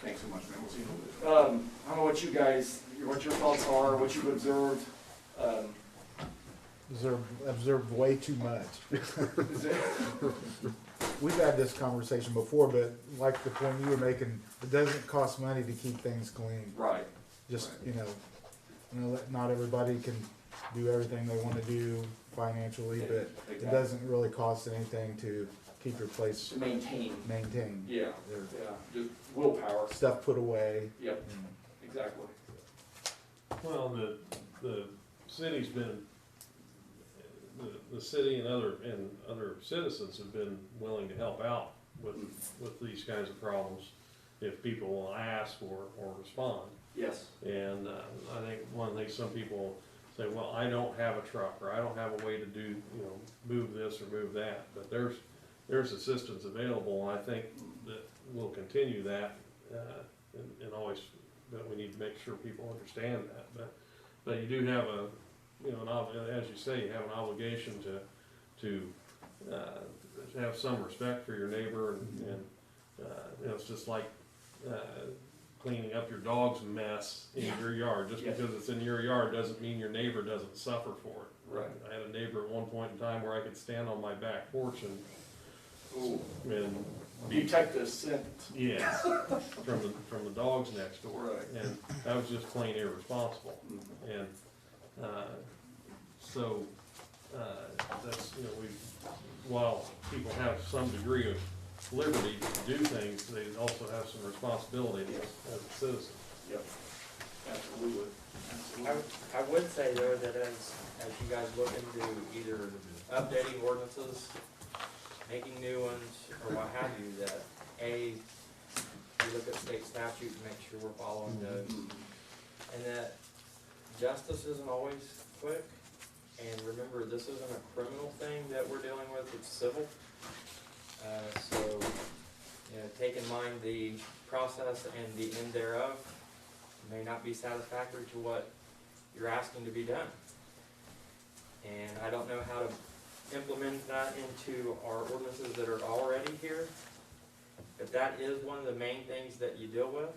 thanks so much, man. We'll see you. I don't know what your thoughts are, what you've observed. Observed way too much. We've had this conversation before, but like the point you were making, it doesn't cost money to keep things clean. Right. Just, not everybody can do everything they want to do financially, but it doesn't really cost anything to keep your place To maintain. Yeah, There's just willpower. stuff put away. Yep, exactly. Well, the city's been, the city and other citizens have been willing to help out with these kinds of problems if people will ask or respond. Yes. And I think one thing some people say, well, I don't have a truck, or I don't have a way to do, move this or move that, but there's assistance available, and I think that we'll continue that, and always, but we need to make sure people understand that, but you do have as you say, you have an obligation to have some respect for your neighbor, and it's just like, cleaning up your dog's mess in your yard. Just because it's in your yard doesn't mean your neighbor doesn't suffer for it. Right. I had a neighbor at one point in time where I could stand on my back porch and Detect the scent. yes, from the dogs next door. Right. And that was just plain irresponsible. And so that's while people have some degree of liberty to do things, they also have some responsibility as a citizen. Yep, absolutely. I would say though that as you guys look into either updating ordinances, making new ones, or what have you, that you look at state statute and make sure we're following those. And that justice isn't always quick, and remember, this isn't a criminal thing that we're dealing with, it's civil. So, take in mind the process and the end thereof may not be satisfactory to what you're asking to be done. And I don't know how to implement that into our ordinances that are already here, but that is one of the main things that you deal with.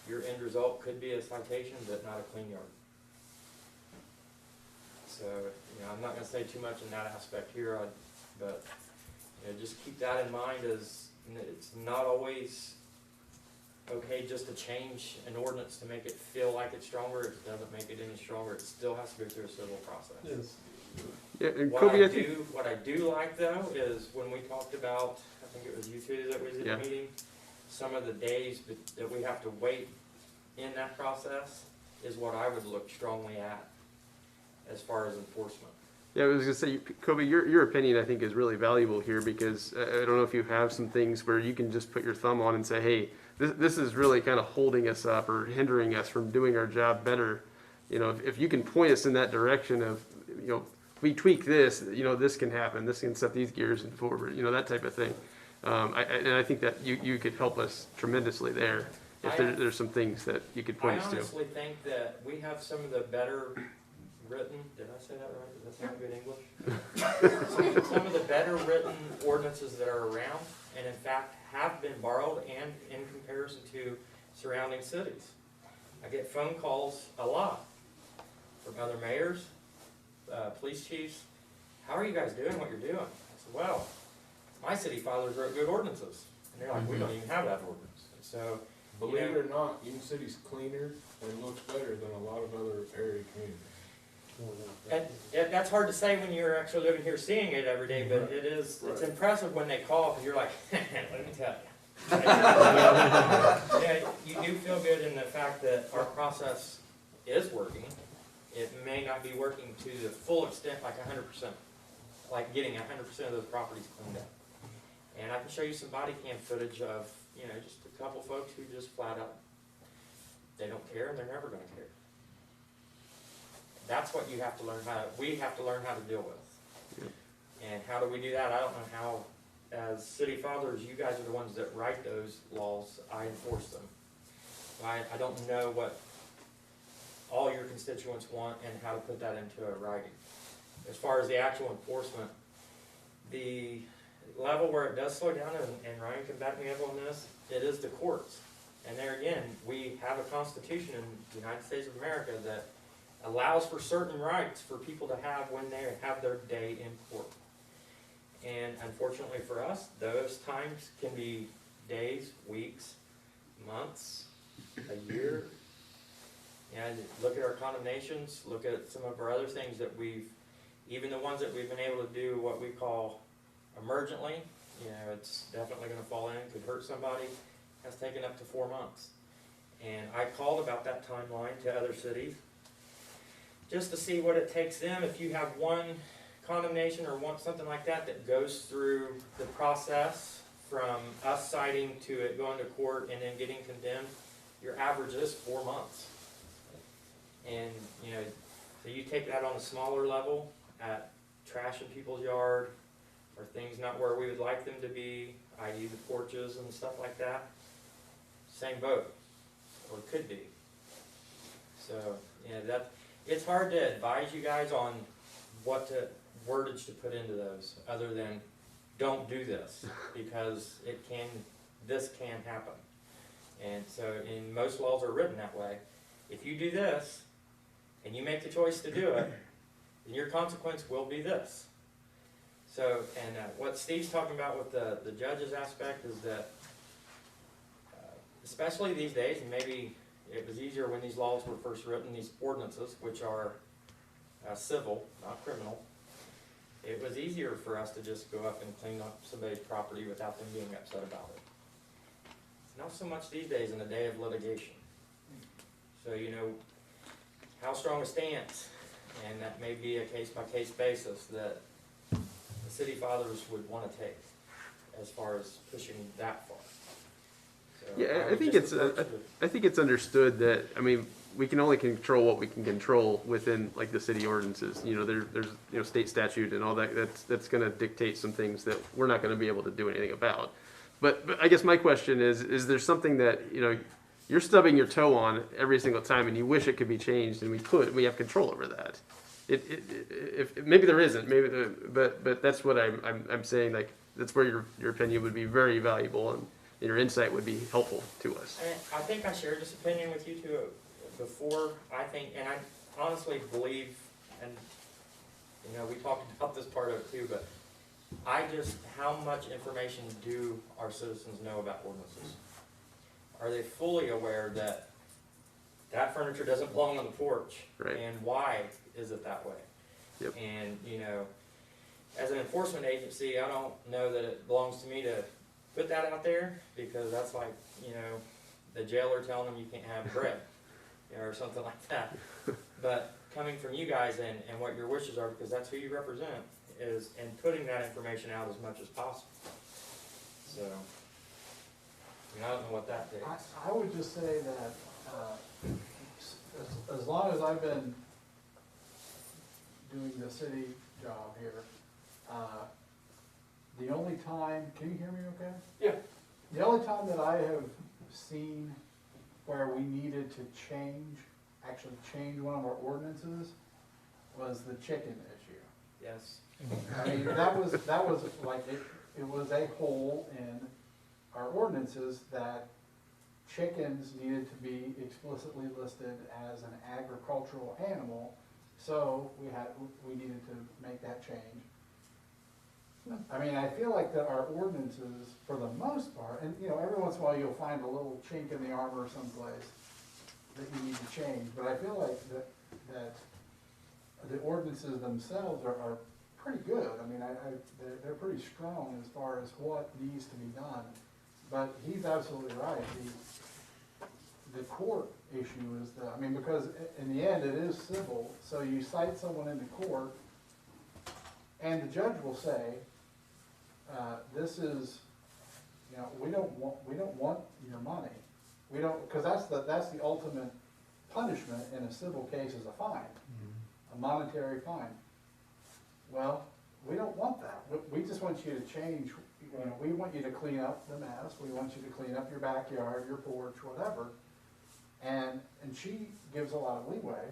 your end result could be a citation, but not a clean yard. So, I'm not gonna say too much in that aspect here, but, just keep that in mind as, it's not always okay just to change an ordinance to make it feel like it's stronger. It doesn't make it any stronger. It still has to go through a civil process. Yeah, and What Kobe, I I think, what I do like though is when we talked about, I think it was you two that was in Yeah. the meeting, some of the days that we have to wait in that process is what I would look strongly at as far as enforcement. yeah, I was gonna say, Kobe, your opinion I think is really valuable here because I don't know if you have some things where you can just put your thumb on and say, hey, this is really kind of holding us up or hindering us from doing our job better. If you can point us in that direction of, we tweak this, this can happen, this can set these gears in forward, that type of thing. And I think that you could help us tremendously there if there's some things that you could point us to. I honestly think that we have some of the better written, did I say that right? Does that sound good English? Some of the better written ordinances that are around, and in fact have been borrowed and in comparison to surrounding cities. I get phone calls a lot from other mayors, police chiefs. How are you guys doing what you're doing? I said, well, my city fathers wrote good ordinances. And they're like, we don't even have that ordinance. And so, Believe it or not, Union City's cleaner and looks better than a lot of other area communities. and that's hard to say when you're actually living here seeing it every day, but it's impressive when they call, because you're like, let me tell you. Yeah, you do feel good in the fact that our process is working. It may not be working to the full extent, like 100%, like getting 100% of those properties cleaned up. And I can show you some body cam footage of, just a couple folks who just flat out, they don't care and they're never gonna care. That's what you have to learn we have to learn how to deal with. And how do we do that? I don't know how, as city fathers, you guys are the ones that write those laws, I enforce them. I don't know what all your constituents want and how to put that into a writing. As far as the actual enforcement, the level where it does slow down, and Ryan can back me up on this, it is the courts. And there again, we have a constitution in the United States of America that allows for certain rights for people to have when they have their day in court. And unfortunately for us, those times can be days, weeks, months, a year. And look at our condemnations, look at some of our other things that even the ones that we've been able to do what we call emergently, it's definitely going to fall in, could hurt somebody, has taken up to 4 months. And I called about that timeline to other cities just to see what it takes them. If you have one condemnation or something like that goes through the process from us citing to it going to court and then getting condemned, your average is 4 months. And, so you take that on a smaller level at trash in people's yard, or things not where we would like them to be, i.e. the porches and stuff like that, same boat, or could be. So, it's hard to advise you guys on what wordage to put into those, other than don't do this, because this can happen. And so, most laws are written that way. If you do this, and you make the choice to do it, then your consequence will be this. So, and what Steve's talking about with the judge's aspect is that, especially these days, and maybe it was easier when these laws were first written, these ordinances, which are civil, not criminal, it was easier for us to just go up and clean up somebody's property without them being upset about it. Not so much these days in the day of litigation. So, how strong a stance, and that may be a case-by-case basis that the city fathers would want to take as far as pushing that far. So Yeah, I think it's understood that, we can only control what we can control within like the city ordinances. There's state statute and all that. That's going to dictate some things that we're not going to be able to do anything about. But I guess my question is there something that you're stubbing your toe on every single time, and you wish it could be changed, and we have control over that. If maybe there isn't, but that's what I'm saying. Like that's where your opinion would be very valuable, and your insight would be helpful to us. And I think I shared this opinion with you two before. I think, and I honestly believe, and you know, we talked about this part of it too, but how much information do our citizens know about ordinances? Are they fully aware that that furniture doesn't belong on the porch? Right. And why is it that way? Yep. And, you know, as an enforcement agency, I don't know that it belongs to me to put that out there, because that's like, you know, the jailer telling them you can't have bread, you know, or something like that. But coming from you guys and what your wishes are, because that's who you represent, is, and putting that information out as much as possible. So, I mean, I don't know what that takes. I would just say that, as long as I've been doing the city job here, the only time, can you hear me okay? Yeah. The only time that I have seen where we needed to actually change one of our ordinances was the chicken issue. Yes. I mean, that was like, it was a hole in our ordinances that chickens needed to be explicitly listed as an agricultural animal, so we needed to make that change. I mean, I feel like that our ordinances, for the most part, and you know, every once in a while you'll find a little chink in the armor someplace that you need to change, but I feel like that the ordinances themselves are pretty good. I mean, they're pretty strong as far as what needs to be done. But he's absolutely right. The court issue is I mean, because in the end it is civil, so you cite someone into court, and the judge will say, this is, you know, we don't want your money. We don't, because that's the ultimate punishment in a civil case is a fine, a monetary fine. Well, we don't want that. We just want you to change. You know, we want you to clean up the mess. We want you to clean up your backyard, your porch, whatever. And she gives a lot of leeway,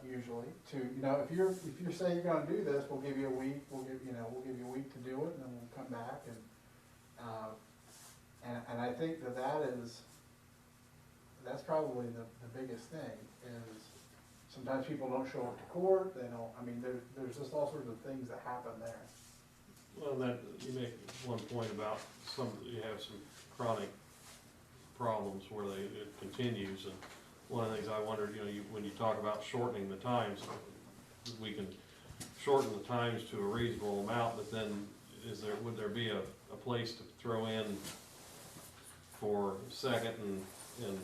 usually, to, you know, if you're saying you're going to do this, we'll give you a week. We'll give you a week to do it, and then we'll come back and I think that's probably the biggest thing is sometimes people don't show up to court. They don't. I mean, there's just all sorts of things that happen there. Well, that, you make one point about you have some chronic problems where it continues, and one of the things I wondered, you know, when you talk about shortening the times, we can shorten the times to a reasonable amount, but then would there be a place to throw in for second and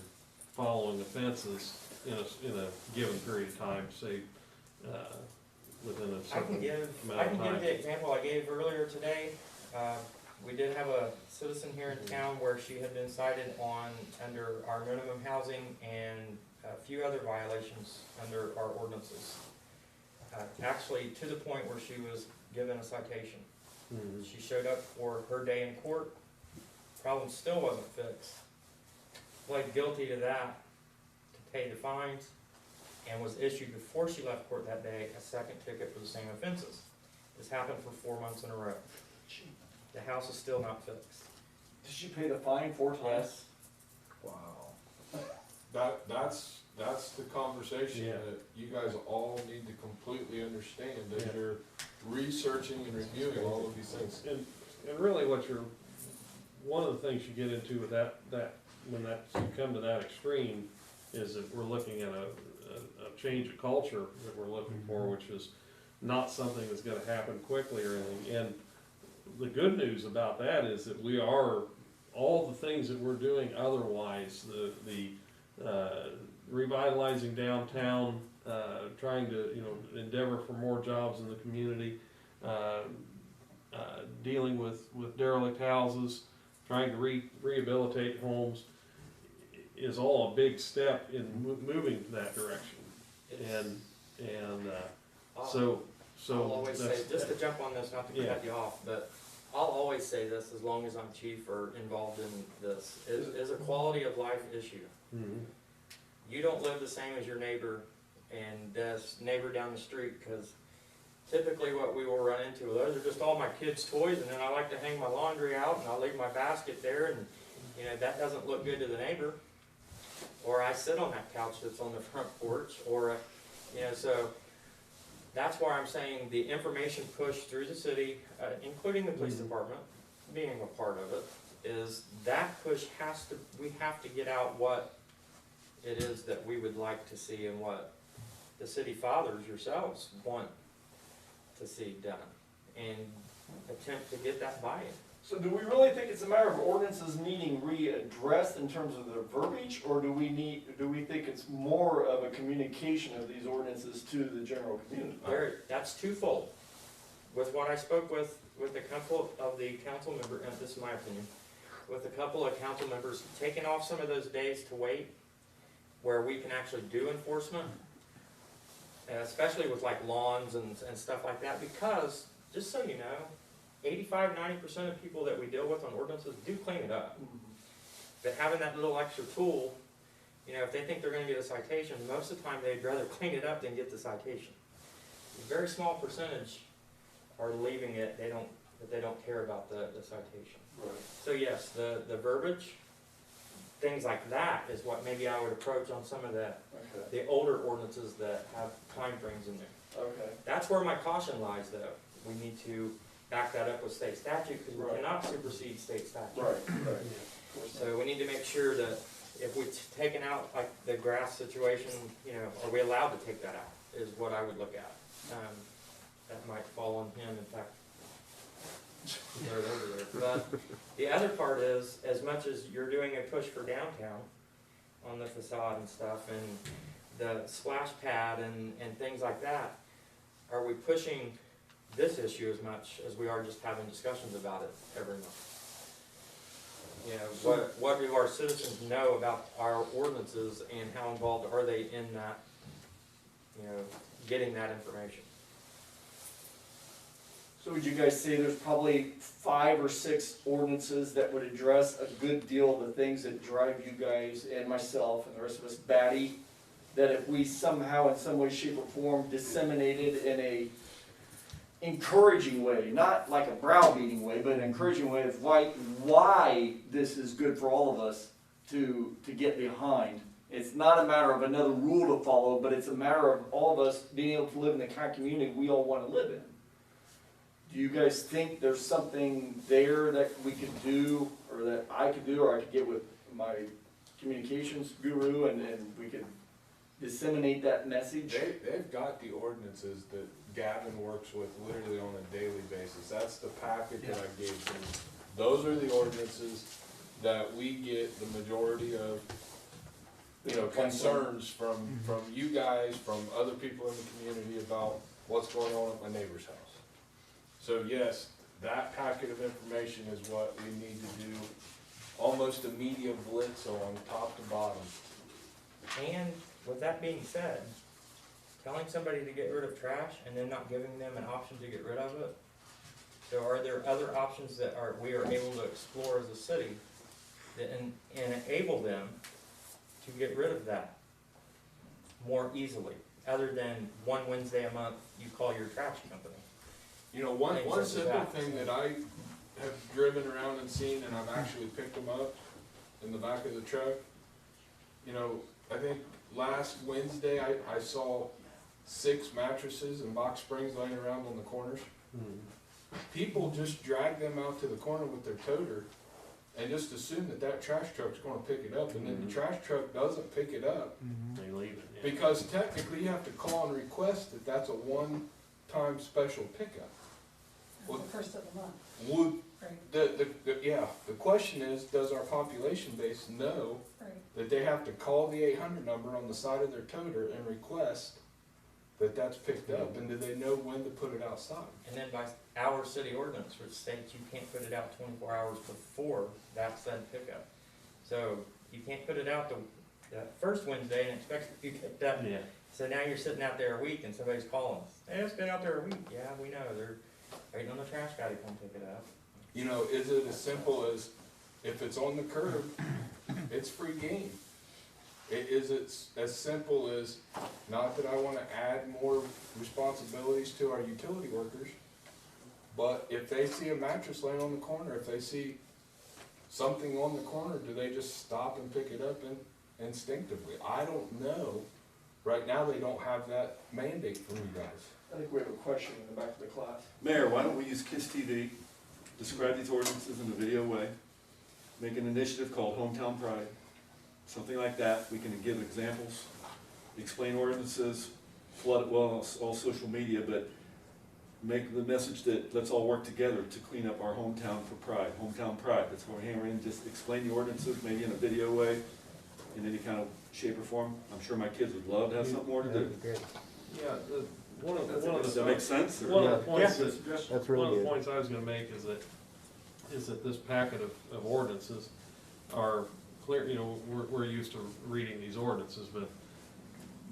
following offenses in a given period of time, say, within a certain amount of time? I can give the example I gave earlier today. We did have a citizen here in town where she had been cited under our minimum housing and a few other violations under our ordinances. Actually, to the point where she was given a citation. Mm-hmm. She showed up for her day in court. Problem still wasn't fixed. Pled guilty to that, to pay the fines, and was issued before she left court that day a second ticket for the same offenses. This happened for 4 months in a row. The house is still not fixed. Did she pay the fine 4 times? Yes. Wow. That's the conversation Yeah. that you guys all need to completely understand as you're researching and reviewing all of these things. And really one of the things you get into with that when you come to that extreme is that we're looking at a change of culture that we're looking for, which is not something that's gonna happen quickly or anything. And the good news about that is that we are, all the things that we're doing otherwise, the revitalizing downtown, trying to, you know, endeavor for more jobs in the community, dealing with derelict houses, trying to rehabilitate homes, is all a big step in moving in that direction. So I'll always say, just to jump on this, not to cut you off, but I'll always say this as long as I'm chief or involved in this, is a quality of life issue. Mm-hmm. You don't live the same as your neighbor and neighbor down the street, because typically what we will run into, those are just all my kids' toys, and then I like to hang my laundry out and I'll leave my basket there, and you know, that doesn't look good to the neighbor. Or I sit on that couch that's on the front porch, or, you know, so that's why I'm saying the information push through the city, including the police department, being a part of it, is that push we have to get out what it is that we would like to see and what the city fathers yourselves want to see done, and attempt to get that buy-in. So do we really think it's a matter of ordinances needing readdressed in terms of their verbiage, or do we think it's more of a communication of these ordinances to the general community? That's twofold. With what I spoke with a couple of the council members, and this is my opinion, with a couple of council members, taking off some of those days to wait, where we can actually do enforcement, especially with like lawns and stuff like that, because, just so you know, 85–90% of people that we deal with on ordinances do clean it up. But having that little extra tool, you know, if they think they're gonna get a citation, most of the time they'd rather clean it up than get the citation. A very small percentage are leaving it, they don't care about the citation. Right. So yes, the verbiage, things like that is what maybe I would approach on some of the older ordinances that have time frames in there. Okay. That's where my caution lies, though. We need to back that up with state statute, because we cannot supersede state statute. Right. So we need to make sure that if we've taken out, like, the grass situation, you know, are we allowed to take that out, is what I would look at. That might fall on him, in fact, throw it over there. But the other part is, as much as you're doing a push for downtown on the facade and stuff, and the splash pad and things like that, are we pushing this issue as much as we are just having discussions about it every month? You know, what do our citizens know about our ordinances, and how involved are they in that, you know, getting that information? So would you guys say there's probably 5 or 6 ordinances that would address a good deal of the things that drive you guys and myself and the rest of us batty, that if we somehow in some way, shape, or form disseminated in a encouraging way, not like a browbeating way, but an encouraging way of why this is good for all of us to get behind. It's not a matter of another rule to follow, but it's a matter of all of us being able to live in the kind of community we all want to live in. Do you guys think there's something there that we could do, or that I could do, or I could get with my communications guru and we could disseminate that message? They've got the ordinances that Gavin works with literally on a daily basis. That's the packet that I gave him. Those are the ordinances that we get the majority of, you know, concerns from you guys, from other people in the community about what's going on at my neighbor's house. So yes, that packet of information is what we need to do, almost a media blitz on top to bottom. And with that being said, telling somebody to get rid of trash and then not giving them an option to get rid of it. So are there other options that we are able to explore as a city that enable them to get rid of that more easily, other than one Wednesday a month you call your trash company? You know, one simple thing that I have driven around and seen, and I've actually picked them up in the back of the truck. You know, I think last Wednesday I saw 6 mattresses and box springs laying around on the corners. People just drag them out to the corner with their toter and just assume that trash truck's gonna pick it up, and then the trash truck doesn't pick it up. They leave it. Yeah. Because technically you have to call and request that that's a one-time special pickup. The first of the month, Would, right, the question is, does our population base know right. that they have to call the 800 number on the side of their toter and request that that's picked up, and do they know when to put it outside? And then by our city ordinance, which states you can't put it out 24 hours before that said pickup. So you can't put it out the first Wednesday and expect it to be picked up. Yeah. So now you're sitting out there a week and somebody's calling us. Hey, it's been out there a week. Yeah, we know. They're waiting on the trash guy to come pick it up. You know, is it as simple as, if it's on the curb, it's free game? Is it as simple as, not that I want to add more responsibilities to our utility workers, but if they see a mattress laying on the corner, if they see something on the corner, do they just stop and pick it up instinctively? I don't know. Right now, they don't have that mandate from you guys. I think we have a question in the back of the class. Mayor, why don't we use KISS TV, describe these ordinances in a video way, make an initiative called Hometown Pride, something like that. We can give examples, explain ordinances, flood it well on all social media, but make the message that let's all work together to clean up our hometown for pride, hometown pride. That's what we're hammering. Just explain the ordinances, maybe in a video way, in any kind of shape or form. I'm sure my kids would love to have something more to do. Yeah, one of Does that make sense? One of the points Yeah. that, That's one really of the good. points I was gonna make is that this packet of ordinances are clear, you know, we're used to reading these ordinances, but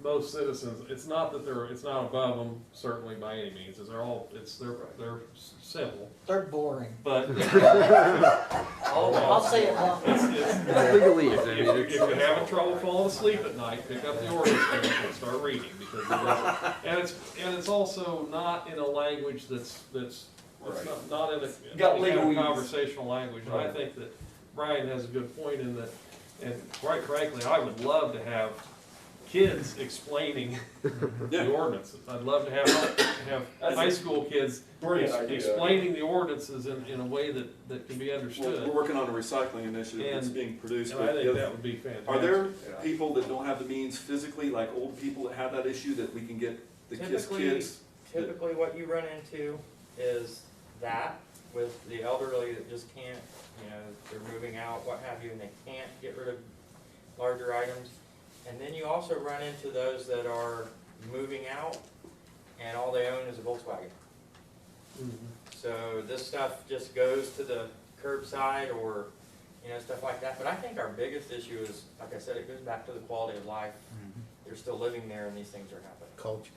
most citizens, it's not above them, certainly by any means, they're simple, They're boring. but I'll say it bluntly. it's, Legally, if you're having trouble falling asleep at night, pick up the ordinance book and start reading, because and it's also not in a language that's not in a Got any kind of legalese. conversational language. And I think that Brian has a good point in that, and quite frankly, I would love to have kids explaining the ordinances. I'd love to have high school kids Brilliant idea. explaining the ordinances in a way that can be We're understood. working on a recycling initiative that's And- being produced. And I but think that would be fantastic. Are there people that don't have the means physically, like old people that have that issue, that we can get the KISS kids? Typically what you run into is that with the elderly that just can't, you know, they're moving out, what have you, and they can't get rid of larger items. And then you also run into those that are moving out and all they own is a Volkswagen. Mhm. So this stuff just goes to the curbside or, you know, stuff like that. But I think our biggest issue is, like I said, it goes back to the quality of life. They're still living there and these things are happening. Culture.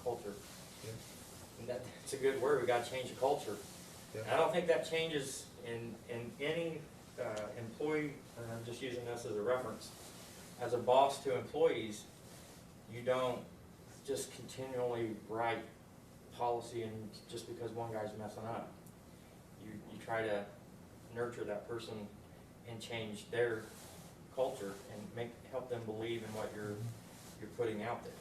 Culture. And that's a good word, we gotta change the culture. Yeah. And I don't think that changes in any employee, and I'm just using this as a reference. As a boss to employees, you don't just continually write policy and just because one guy's messing up. You try to nurture that person and change their culture and help them believe in what you're putting out there.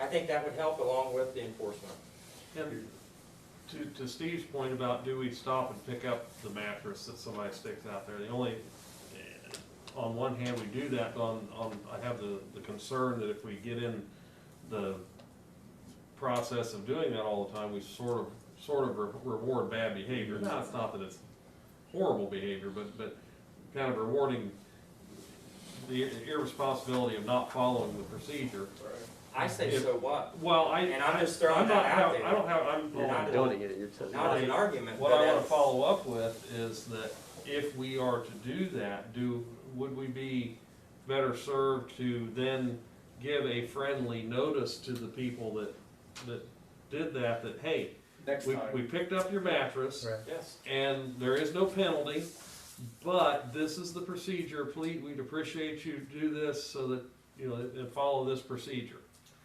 I think that would help along with the enforcement. And to Steve's point about do we stop and pick up the mattress that somebody sticks out there, on one hand, we do that, I have the concern that if we get in the process of doing that all the time, we sort of reward bad behavior. Now, it's not that it's horrible behavior, but kind of rewarding the irresponsibility of not following the procedure. I say so what? Well, And I'm just throwing that out there. You're not doing it, you're telling Not as an argument, What but I wanna as- follow up with is that if we are to do that, would we be better served to then give a friendly notice to the people that did that, hey, Next time. we picked up your mattress, Right. Yes. and there is no penalty, but this is the procedure, please, we'd appreciate you to do this so that, you know, and follow this procedure.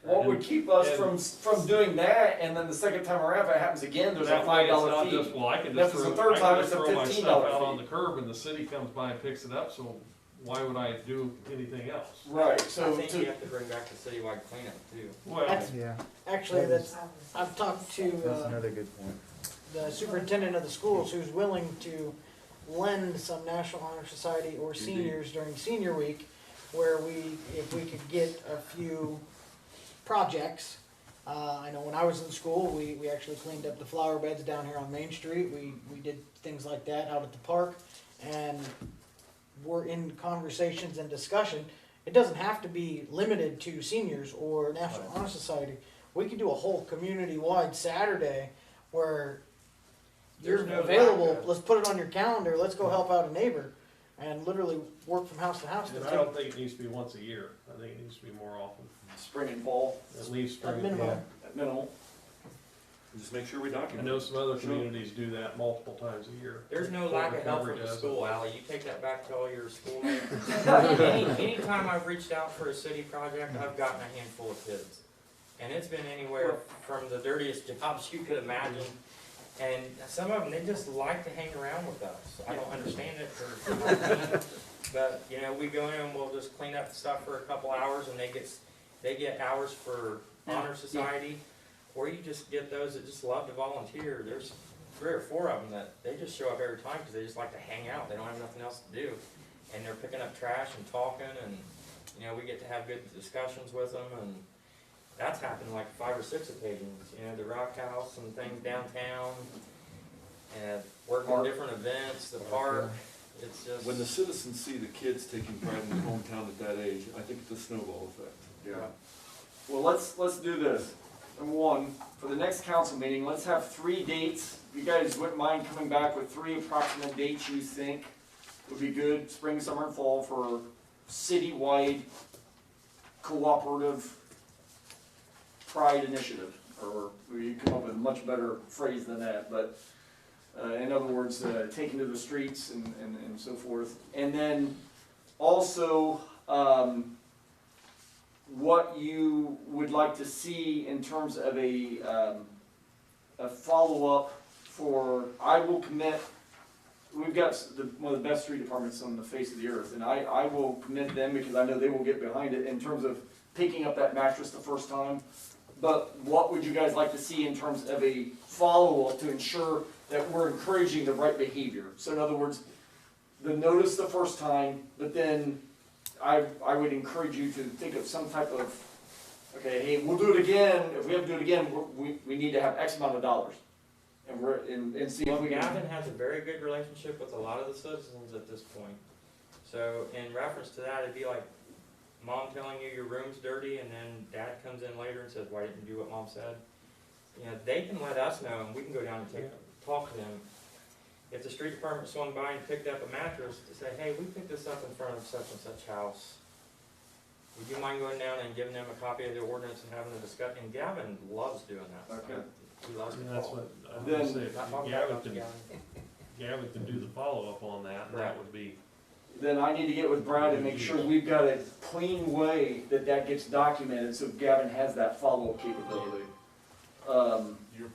What would keep us And- from doing that, and then the second time around, if it happens again, there's a That way, it's $5 not fee. just, well, I can If just it's throw, the third I time, can it's just a throw my stuff $15 out on fee. the curb and the city comes by and picks it up, so why would I do anything else? Right, I so think you to, have to bring back the citywide cleanup too. Well, That's- Yeah, Actually, I've talked to, that's another good point. the superintendent of the schools who's willing to lend some National Honor Society or seniors during senior week, where if we could get a few projects. I know when I was in school, we actually cleaned up the flower beds down here on Main Street. We did things like that out at the park, and we're in conversations and discussion. It doesn't have to be limited to seniors or National Honor Society. We could do a whole community-wide Saturday where you're There's no available, lack of- let's put it on your calendar, let's go help out a neighbor, and literally work from house to house. and I don't think it needs to be once a year, I think it needs to be more often, spring and fall, at least At spring. minimum. Yeah. at minimal. Just make sure we I document. know some other communities do that multiple times a year. There's no lack of help Recovery from the does. school, Ally, you take that back to all your schoolmates. Anytime I've reached out for a city project, I've gotten a handful of kids. And it's been anywhere from the dirtiest jobs you could imagine And some of them, they just like to hang around with us. I don't understand it for, but, you know, we go in and we'll just clean up stuff for a couple hours and they get hours for honor society. Or you just get those that just love to volunteer. There's 3 or 4 of them that they just show up every time because they just like to hang out. They don't have nothing else to do. And they're picking up trash and talking, and, you know, we get to have good discussions with them, and that's happened like 5 or 6 occasions. You know, the Rock House and things downtown, and working different events, the park. It's just. When the citizens see the kids taking pride in their hometown at that age, I think it's a snowball effect. Yeah. Well, let's do this. Number one, for the next council meeting, let's have 3 dates. If you guys wouldn't mind coming back with 3 approximate dates you think would be good, spring, summer, and fall, for citywide cooperative pride initiative. Or we come up with a much better phrase than that, but in other words, taking to the streets and so forth. And then also, what you would like to see in terms of a follow-up for, I will commit, we've got one of the best street departments on the face of the earth, and I will commit them because I know they will get behind it in terms of picking up that mattress the first time. But what would you guys like to see in terms of a follow-up to ensure that we're encouraging the right behavior? So in other words, the notice the first time, but then I would encourage you to think of some type of, okay, hey, we'll do it again. If we have to do it again, we need to have X amount of dollars. And see if we can. Gavin has a very good relationship with a lot of the citizens at this point. So in reference to that, it'd be like mom telling you your room's dirty, and then dad comes in later and says, why didn't you do what mom said? You know, they can let us know, and we can go down and talk to them. If the street department swung by and picked up a mattress to say, hey, we picked this up in front of such and such house, would you mind going down and giving them a copy of the ordinance and having a discussion? And Gavin loves doing that. Okay. He loves to That's call. what I was Then- gonna say, if Not talking Gavin about can, Gavin. Gavin can do the follow-up on that, and that would be, Then I need to get with Brad and make sure we've got a clean way that gets documented, so Gavin has that follow-up capability. We're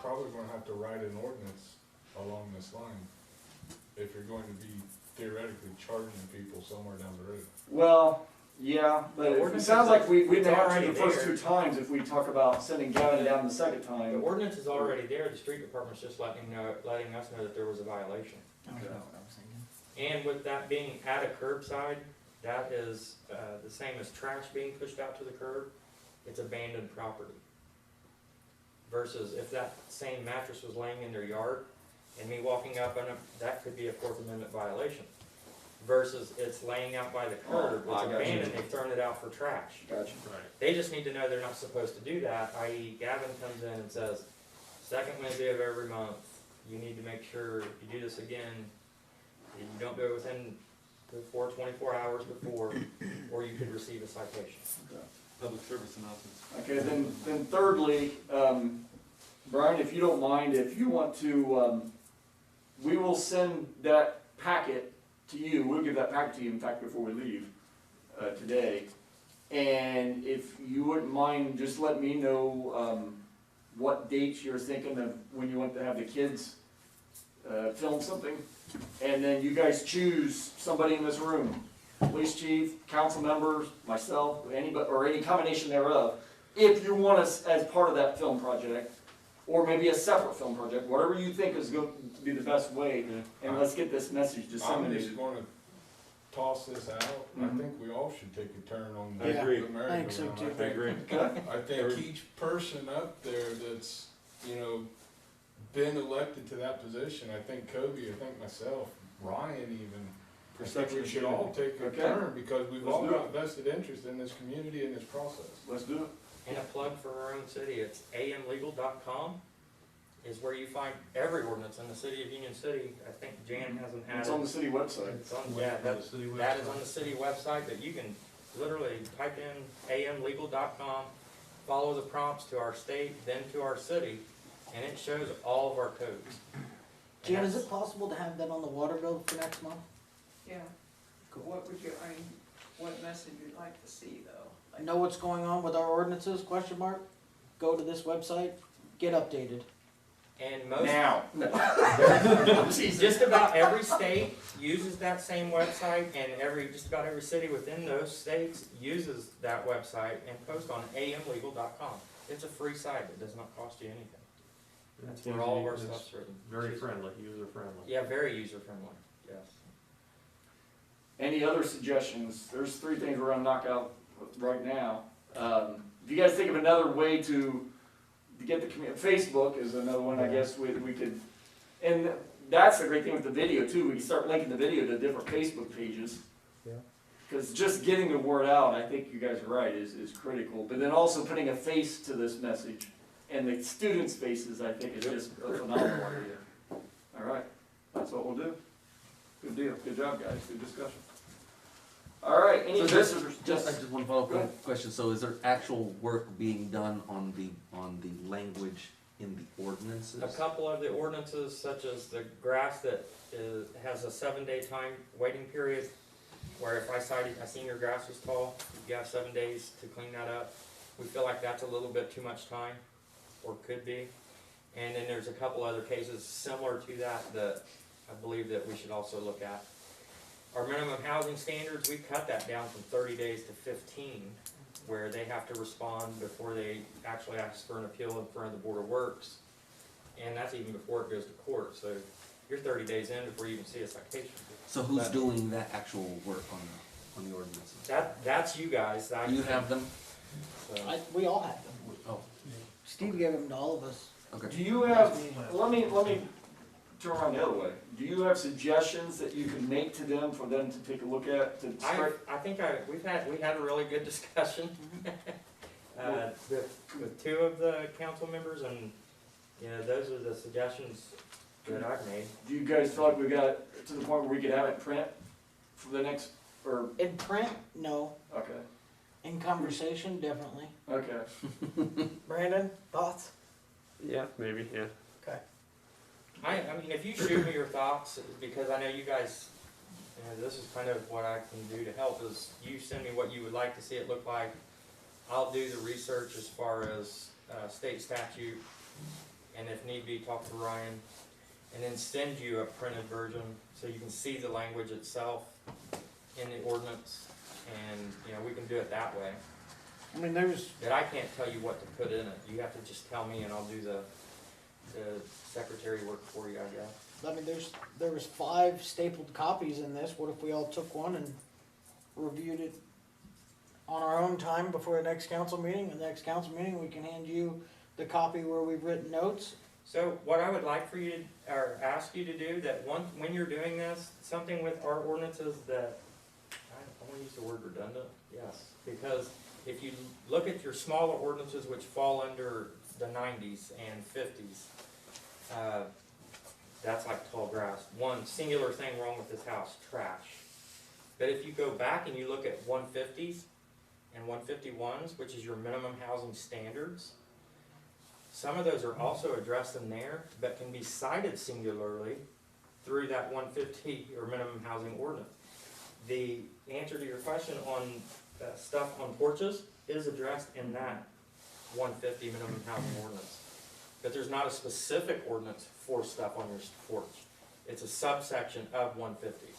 probably gonna have to write an ordinance along this line, if you're going to be theoretically charging people somewhere down the road. Well, yeah, but it ordinance sounds is like we it's didn't have to already the first there. 2 times if we talk about sending Gavin down the second The time. ordinance is already there, the street department's just letting us know that there was a violation. Okay, that's what I was thinking. And with that being at a curbside, that is the same as trash being pushed out to the curb, it's abandoned property. Versus if that same mattress was laying in their yard, and me walking up on it, that could be a 4th Amendment violation. Versus it's laying out by the curb, Oh, I it's got you. abandoned, they've thrown it out for trash. Gotcha. right. They just need to know they're not supposed to do that, i.e. Gavin comes in and says, 2nd Wednesday of every month, you need to make sure if you do this again, you don't do it within before 24 hours before, or you could receive a citation. Public service announcements. Okay, then thirdly, Brian, if you don't mind, if you want to, we will send that packet to you. We'll give that packet to you, in fact, before we leave today. And if you wouldn't mind, just let me know what dates you're thinking of when you want to have the kids film something. And then you guys choose somebody in this room, police chief, council members, myself, anybody, or any combination thereof, if you want us as part of that film project, or maybe a separate film project, whatever you think is going to be the best way, and let's get this message I'm disseminated. just gonna toss this out, I Mhm. think we all should take a turn on I agree. the I think so merry-go-round. too. I agree. I think each person up there that's, you know, been elected to that position, I think Kobe, I think myself, Ryan even, I think we should all take a Okay. turn, because we've Let's all do got vested interest in this community and this process. Let's do it. And a plug for our own city, it's amlegal.com is where you find every ordinance in the city of Union City. I think Jan hasn't had It's it. on the city website. It's on, Wait yeah, for the that city is website. on the city website, but you can literally type in amlegal.com, follow the prompts to our state, then to our city, and it shows all of our codes. Jan, is it possible to have that on the water bill for next month? Yeah. What would you, what message you'd like to see though? Like- Know what's going on with our ordinances, question mark? Go to this website, get updated. And most, Now. just about every state uses that same website, and just about every city within those states uses that website and posts on amlegal.com. It's a free site, it does not cost you anything. That's where all of our It's stuff's written. Very friendly, user friendly. Yeah, very user friendly, yes. Any other suggestions? There's 3 things we're gonna knock out right now. If you guys think of another way to get the community, Facebook is another one, I guess, we could, and that's the great thing with the video too, we can start linking the video to different Facebook pages. Yeah. Cause just getting the word out, I think you guys are right, is critical, but then also putting a face to this message, and the students' faces, I think, is just a phenomenal idea. Alright, that's what we'll do. Good deal, good job, guys, good discussion. Alright, any So visitors? I just want to follow Go ahead. up question. So is there actual work being done on the language in the ordinances? A couple of the ordinances, such as the grass that has a 7-day time waiting period, where if I seen your grass was tall, you have 7 days to clean that up. We feel like that's a little bit too much time, or could be. And then there's a couple other cases similar to that that I believe that we should also look at. Our minimum housing standards, we cut that down from 30 days to 15, where they have to respond before they actually ask for an appeal in front of the Board of Works. And that's even before it goes to court, so you're 30 days in before you even see a citation. So who's doing that actual work on the ordinances? That's you guys. You have them? So. We all have them. Oh, Steve gave them to all of us. okay. Do you have, let me turn around the other way. Do you have suggestions that you can make to them for them to take a look at, to start? I think we had a really good discussion with 2 of the council members, and those are the suggestions that I've made. Do you guys feel like we got to the point where we could have it print for the next, or, In print, no. okay, In conversation, definitely. okay. Brandon, thoughts? Yeah, maybe, yeah. Okay. I mean, if you shoot me your thoughts, because I know you guys, this is kind of what I can do to help, is you send me what you would like to see it look like. I'll do the research as far as state statute, and if need be, talk to Ryan, and then send you a printed version so you can see the language itself in the ordinance, and we can do it that way. I mean, there's, But I can't tell you what to put in it. You have to just tell me, and I'll do the secretary work for you, I guess. I mean, there was 5 stapled copies in this. What if we all took one and reviewed it on our own time before the next council meeting? The next council meeting, we can hand you the copy where we've written notes. So what I would like for you to, or ask you to do, that when you're doing this, something with our ordinances that, I want to use the word redundant, yes, because if you look at your smaller ordinances which fall under the 90s and 50s, that's like tall grass. One singular thing wrong with this house, trash. But if you go back and you look at 150s and 151s, which is your minimum housing standards, some of those are also addressed in there, but can be cited singularly through that 150 or minimum housing ordinance. The answer to your question on stuff on porches is addressed in that 150 minimum housing ordinance. But there's not a specific ordinance for stuff on your porch. It's a subsection of 150.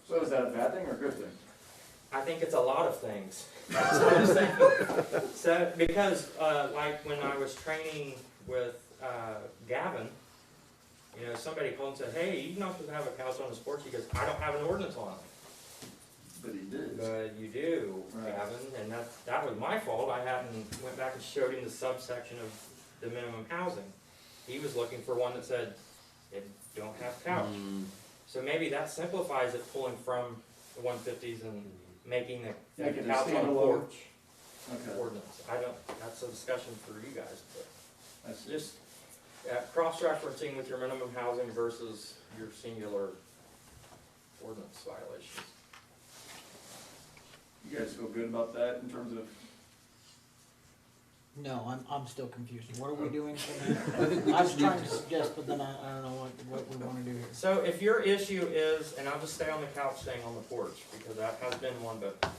So is that a bad thing or a good thing? I think it's a lot of things. So, because like when I was training with Gavin, somebody called and said, "Hey, you're not supposed to have a couch on his porch." He goes, "I don't have an ordinance on it." But he did. But you do, Right. Gavin, and that was my fault. I went back and showed him the subsection of the minimum housing. He was looking for one that said, "It don't have couch." So maybe that simplifies it, pulling from the 150s and making the Make it a couch on the standalone. porch Okay. ordinance. That's a discussion for you guys, but I see. just cross-referencing with your minimum housing versus your singular ordinance violations. You guys feel good about that in terms of, No, I'm still confused. What are we doing from here? I think we I was just need trying to. to suggest, but then I don't know what we wanna do here. So if your issue is, and I'll just stay on the couch thing on the porch, because that has been one, but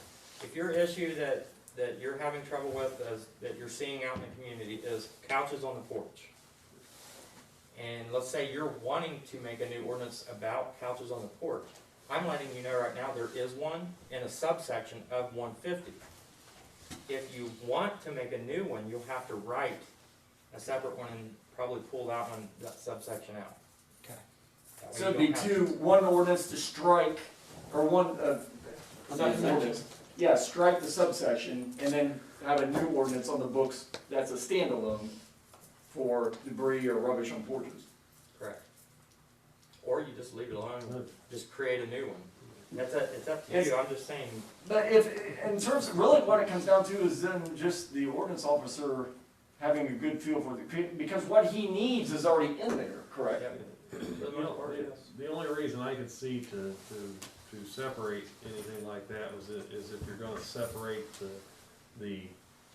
if your issue that that you're having trouble with, that you're seeing out in the community, is couches on the porch. And let's say you're wanting to make a new ordinance about couches on the porch. I'm letting you know right now, there is one in a subsection of 150. If you want to make a new one, you'll have to write a separate one and probably pull that one, that subsection out. Okay. That way So it'd you be don't have one ordinance to strike, or one, not an ordinance. Yeah, strike the subsection, and then have a new ordinance on the books that's a standalone for debris or rubbish on porches. Correct. Or you just leave it alone, just create a new one. It's up to you, I'm just saying. But if, in terms of, really what it comes down to is then just the ordinance officer having a good feel for the, because what he needs is already in there, correct? For the most part, yes. The only reason I could see to separate anything like that is if you're gonna separate the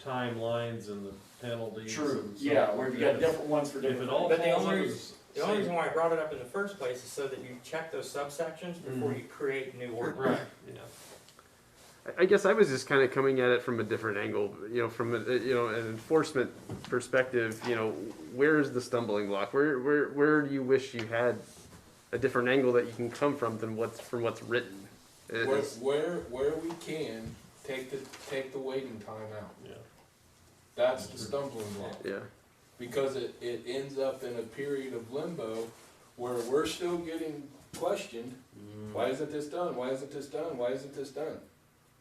timelines and the penalties. True, and so yeah, forth. where you got different ones for If it different. all But the falls only under reason- The only reason why I brought it up in the first place is so that you check those subsections before you create new ordinance. Right, yeah. I guess I was just kind of coming at it from a different angle, you know, from an enforcement perspective. You know, where's the stumbling block? Where do you wish you had a different angle that you can come from than what's written? Where we can, take the waiting time out. Yeah. That's the stumbling block. Yeah. Because it ends up in a period of limbo where we're still getting questioned, why isn't this done? Why isn't this done? Why isn't this done?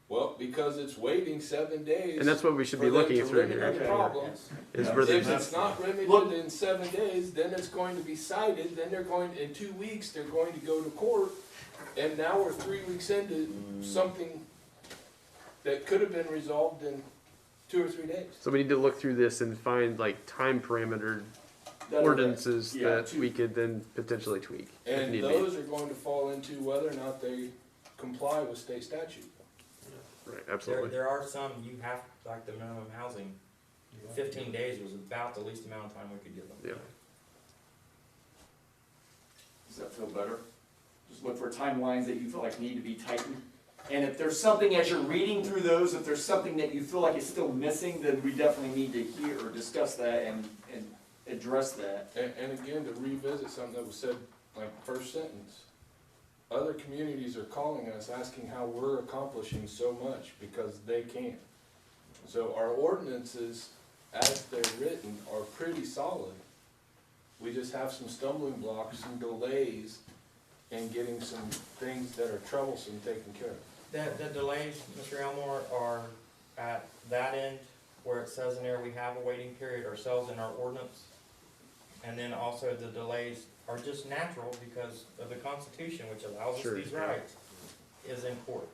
Well, because it's waiting 7 days. And that's what we should for be them looking to through remedy here. the problem. Is Yeah. where If the, it's not remedied in 7 days, then it's going to be cited, then they're going, in 2 weeks, they're going to go to court, and now we're 3 weeks into something that could have been resolved in 2 or 3 days. so we need to look through this and find like time parameter ordinances that we could then potentially tweak. if And need be. those are going to fall into whether or not they comply with state statute. Right, absolutely. There are some, you have, like the minimum housing, 15 days was about the least amount of time we could give them. Yeah. Does that feel better? Just look for timelines that you feel like need to be tightened. And if there's something, as you're reading through those, if there's something that you feel like is still missing, then we definitely need to hear or discuss that and address that. And again, to revisit something that was said, like first sentence, other communities are calling us asking how we're accomplishing so much because they can't. So our ordinances, as they're written, are pretty solid. We just have some stumbling blocks, some delays in getting some things that are troublesome taken care of. The delays, Mr. Elmore, are at that end where it says in there we have a waiting period ourselves in our ordinance. And then also the delays are just natural because of the Constitution, which allows us these rights, is in court.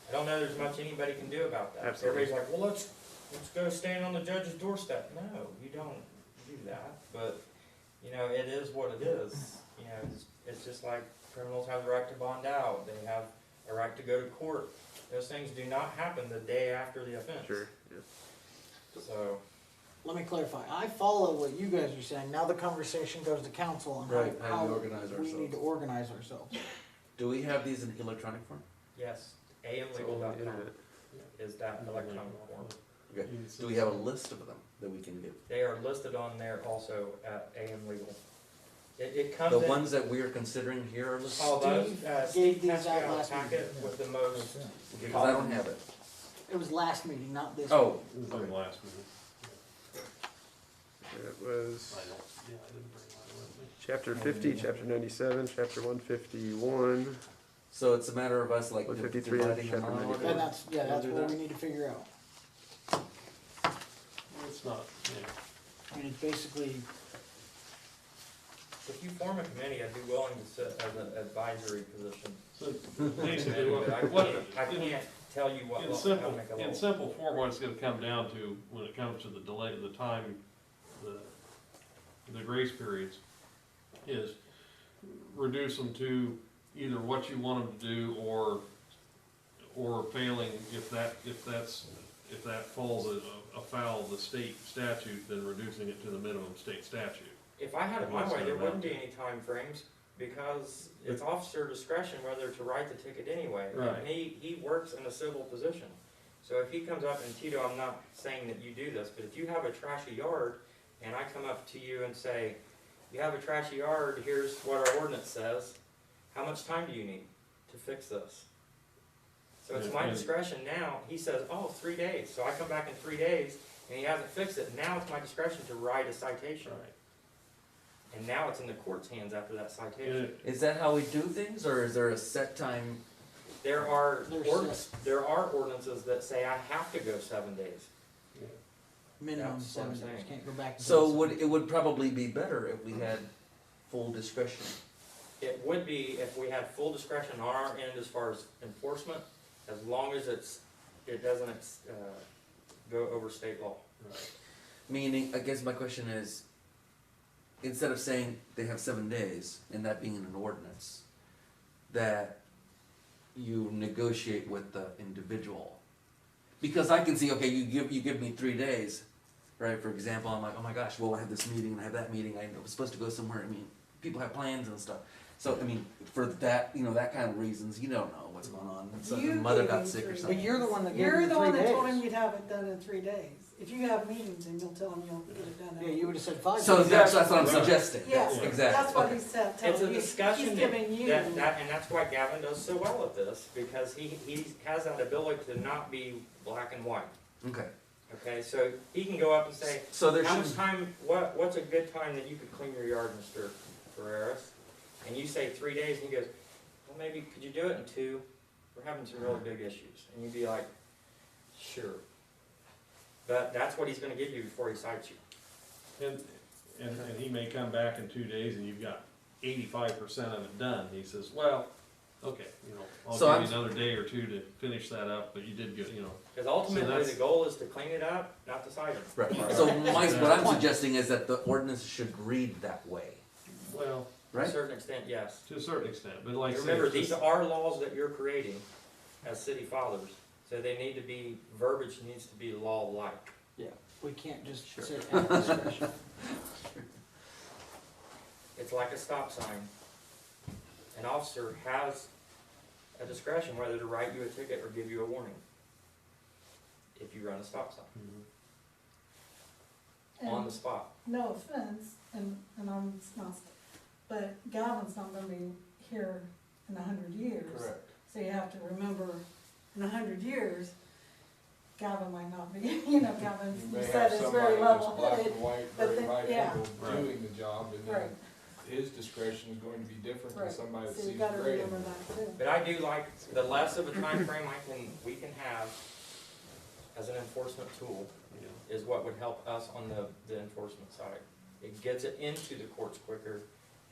I don't know there's much anybody can do about that. Absolutely. Everybody's like, well, let's go stand on the judge's doorstep. No, you don't do that. But, you know, it is what it is. You know, it's just like criminals have the right to bond out. They have a right to go to court. Those things do not happen the day after the offense. Sure. Yeah. So, Let me clarify. I follow what you guys are saying. Now the conversation goes to council on Right, how how we organize we need to organize ourselves. Do we have these in electronic form? yes, It's all amlegal.com on the internet. is that electronic form. Okay. Do we have a list of them that we can give? They are listed on there also at AM Legal. It comes The in. ones that we are considering here are listed? Oh, those, Steve Steve gave has these out got a last packet week. with the most. Because I don't have it. It was last meeting, not this. Oh, It was in the last meeting. It was I don't, yeah, I didn't bring mine with me. chapter 50, chapter 97, chapter 151. so it's a matter of us like 153 dividing them chapter out? 94. And that's, yeah, that's We'll do what we that. need to figure out. It's not, yeah. I mean, it's basically, If you form a committee, I'd be willing to sit as an advisory position. So basically, But I what, can't tell you what in law, simple, how to make a in law. simple form, what it's gonna come down to, when it comes to the delay, the time, the grace periods, is reduce them to either what you want them to do, or failing, if that falls afoul of the state statute, then reducing it to the minimum state statute. If I had it my What's way, that there amount wouldn't be to? any time frames because it's officer discretion whether to write the ticket anyway. Right. And he works in a civil position. So if he comes up, and Tito, I'm not saying that you do this, but if you have a trashy yard, and I come up to you and say, you have a trashy yard, here's what our ordinance says, how much time do you need to fix this? So it's my discretion now, he says, oh, 3 days, so I come back in 3 days, and he hasn't fixed it, now it's my discretion to write a citation. And now it's in the court's hands after that citation. Is that how we do things, or is there a set time? There are ordinances that say I have to go 7 days. Minimum That's what I'm 7 days, saying. can't go back. to So days. it would probably be better if we had full discretion. It would be if we had full discretion on our end as far as enforcement, as long as it doesn't go over state law. Meaning, I guess my question is, instead of saying they have 7 days, and that being in an ordinance, that you negotiate with the individual. Because I can see, okay, you give me 3 days, right? For example, I'm like, oh my gosh, well, I have this meeting, and I have that meeting, I was supposed to go somewhere, I mean, people have plans and stuff. So, I mean, for that, that kind of reasons, you don't know what's going on. So You mother gave got him sick or 3 something. But you're the one that gave You're him the 3 one that days. told him you'd have it done in 3 days. If you have meetings, then you'll tell him you'll get it done. Yeah, you would have said 5 So days. that's what I'm suggesting. Yes, Exactly. that's what Okay. he said, It's tell a him, discussion he's giving you. and that's why Gavin does so well at this, because he has that ability to not be black and white. Okay. Okay, so he can go up and say, So there how should much time, what's a good time that you could clean your yard, Mr. Ferreras? And you say 3 days, and he goes, well, maybe, could you do it in 2? We're having some really big issues. And you'd be like, sure. But that's what he's gonna give you before he cites you. And he may come back in 2 days and you've got 85% of it done. He says, well, okay, I'll So give you another day or 2 to finish that up, but you did get, Because ultimately, that's- the goal is to clean it up, not to cite him. Right. So what I'm suggesting is that the ordinance should read that way, well, To a right? certain extent, yes. to a certain extent, but like I say, Remember, it's these just- are laws that you're creating as city fathers, so they need to be, verbiage needs to be law-like. We can't just say at discretion. It's like a stop sign. An officer has a discretion whether to write you a ticket or give you a warning if you run a stop sign, on the spot. No offense, and I'm not, but Gavin's not gonna be here in 100 years. Correct. So you have to remember, in 100 years, Gavin might not be, Gavin, You you may said have is somebody very that's level black headed. and white, but very then- right yeah. angled, Right. doing the job, and then Right, his discretion is going to be different than right. somebody that So you sees gotta gray. remember that too. But I do like, the less of a time frame we can have as an enforcement tool is what would help us on the enforcement side. It gets it into the courts quicker,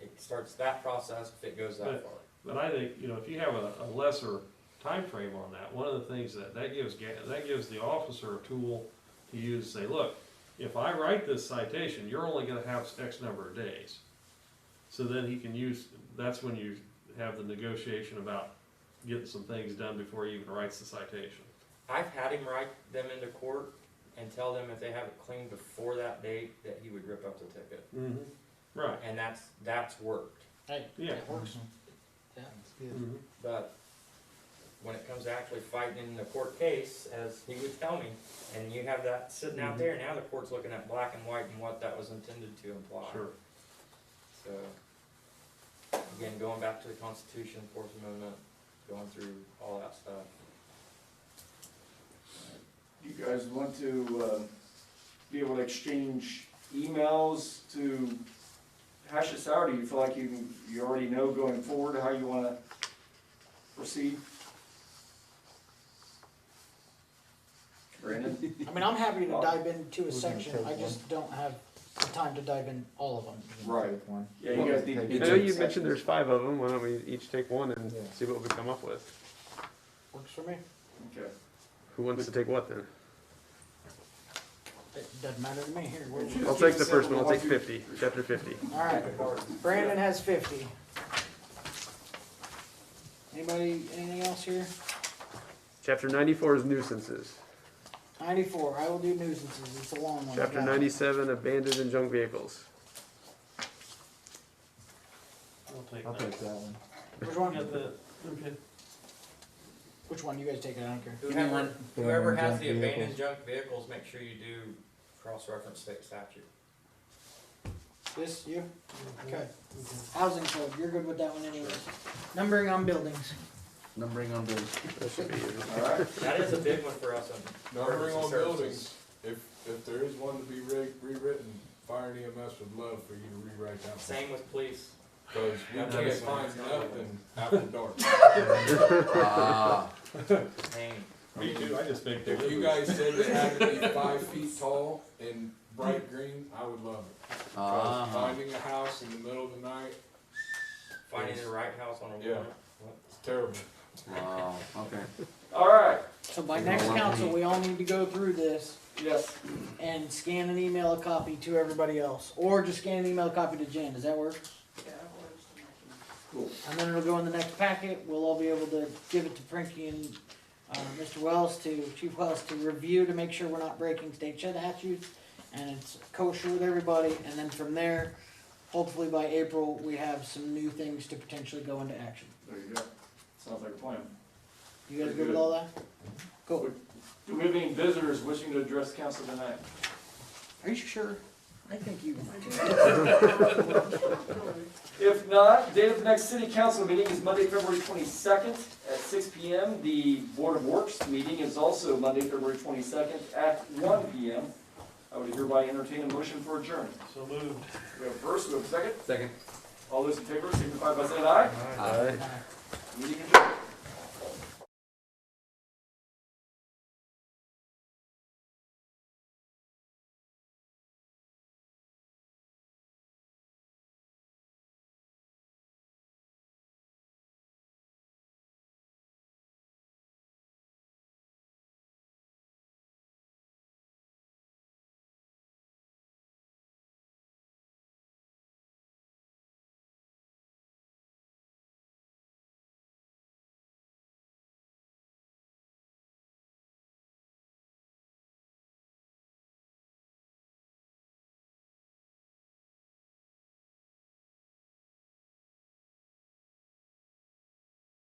it starts that process if it goes that far. but I think, if you have a lesser time frame on that, one of the things that gives the officer a tool to use, say, look, if I write this citation, you're only gonna have X number of days. So then he can use, that's when you have the negotiation about getting some things done before he even writes the citation. I've had him write them into court and tell them if they have it cleaned before that date, that he would rip up the ticket. Mm-hmm. Right. And that's worked. Hey, Yeah. that works. Yeah. Mm-hmm. But when it comes to actually fighting in the court case, as he would tell me, and you have that sitting out there, now the court's looking at black and white and what that was intended to imply. Sure. So, again, going back to the Constitution, Fourth Amendment, going through all that stuff. You guys want to be able to exchange emails to hash this out, or do you feel like you already know going forward how you want to proceed? Brandon? I mean, I'm happy to dive into a gonna section, take I just don't have the time to dive in all of them. Right. Take one. Yeah, you guys need to I get know to you the mentioned there's sections. 5 of them, why don't we each take one and Yeah. see what we come up with? Works for me. Okay. Who wants to take what then? It doesn't matter to me, here, we're. I'll take the first one, I'll take 50, chapter 50. Alright, Brandon has 50. Anybody, anything else here? Chapter 94 is nuisances. 94, I will do nuisances, it's a long one. I Chapter got it. 97, abandoned and junk vehicles. I'll take I'll that. take that one. Which one? Got that, okay. Which one, you guys take it, I don't care. Whoever, Abandoned whoever has junk the abandoned vehicles. junk vehicles, make sure you do cross-reference state statute. This, you? Okay. Housing code, you're good with that one anyways. Numbering on buildings. Numbering on buildings. That should be easy. Alright, That is a big one for us on Numbering on emergency services. buildings, if there is one to be rewritten, fire and EMS would love for you to rewrite that one. Same with police. Cause we That can't is find one. nothing after dark. Ah, Same. Me too, I just think If you guys said it had to be 5 feet tall and bright green, I would love it. Cause finding a house in the middle of the night, Finding the right house on a Yeah. warrant. it's terrible. wow, okay. alright, So by next council, we all need to go through this yes, and scan and email a copy to everybody else. Or just scan and email a copy to Jen, does that work? Yeah, it works to make cool. And then it'll go in the next packet, we'll all be able to give it to Frankie and, Mr. Wells Chief Wells to review to make sure we're not breaking state statutes. And it's kosher with everybody, and then from there, hopefully by April, we have some new things to potentially go into action. There you go. Sounds like a plan. You guys good with all that? Cool. Do we have any visitors wishing to address council tonight? Are you sure? I think you might. If not, date of the next city council meeting is Monday, February 22nd at 6 p.m. The Board of Works meeting is also Monday, February 22nd at 1 p.m. I would hereby entertain a motion for adjournment. So moved. We have a first, we have a second. Second. All those in favor signify by saying aye. Aye. Meeting adjourned.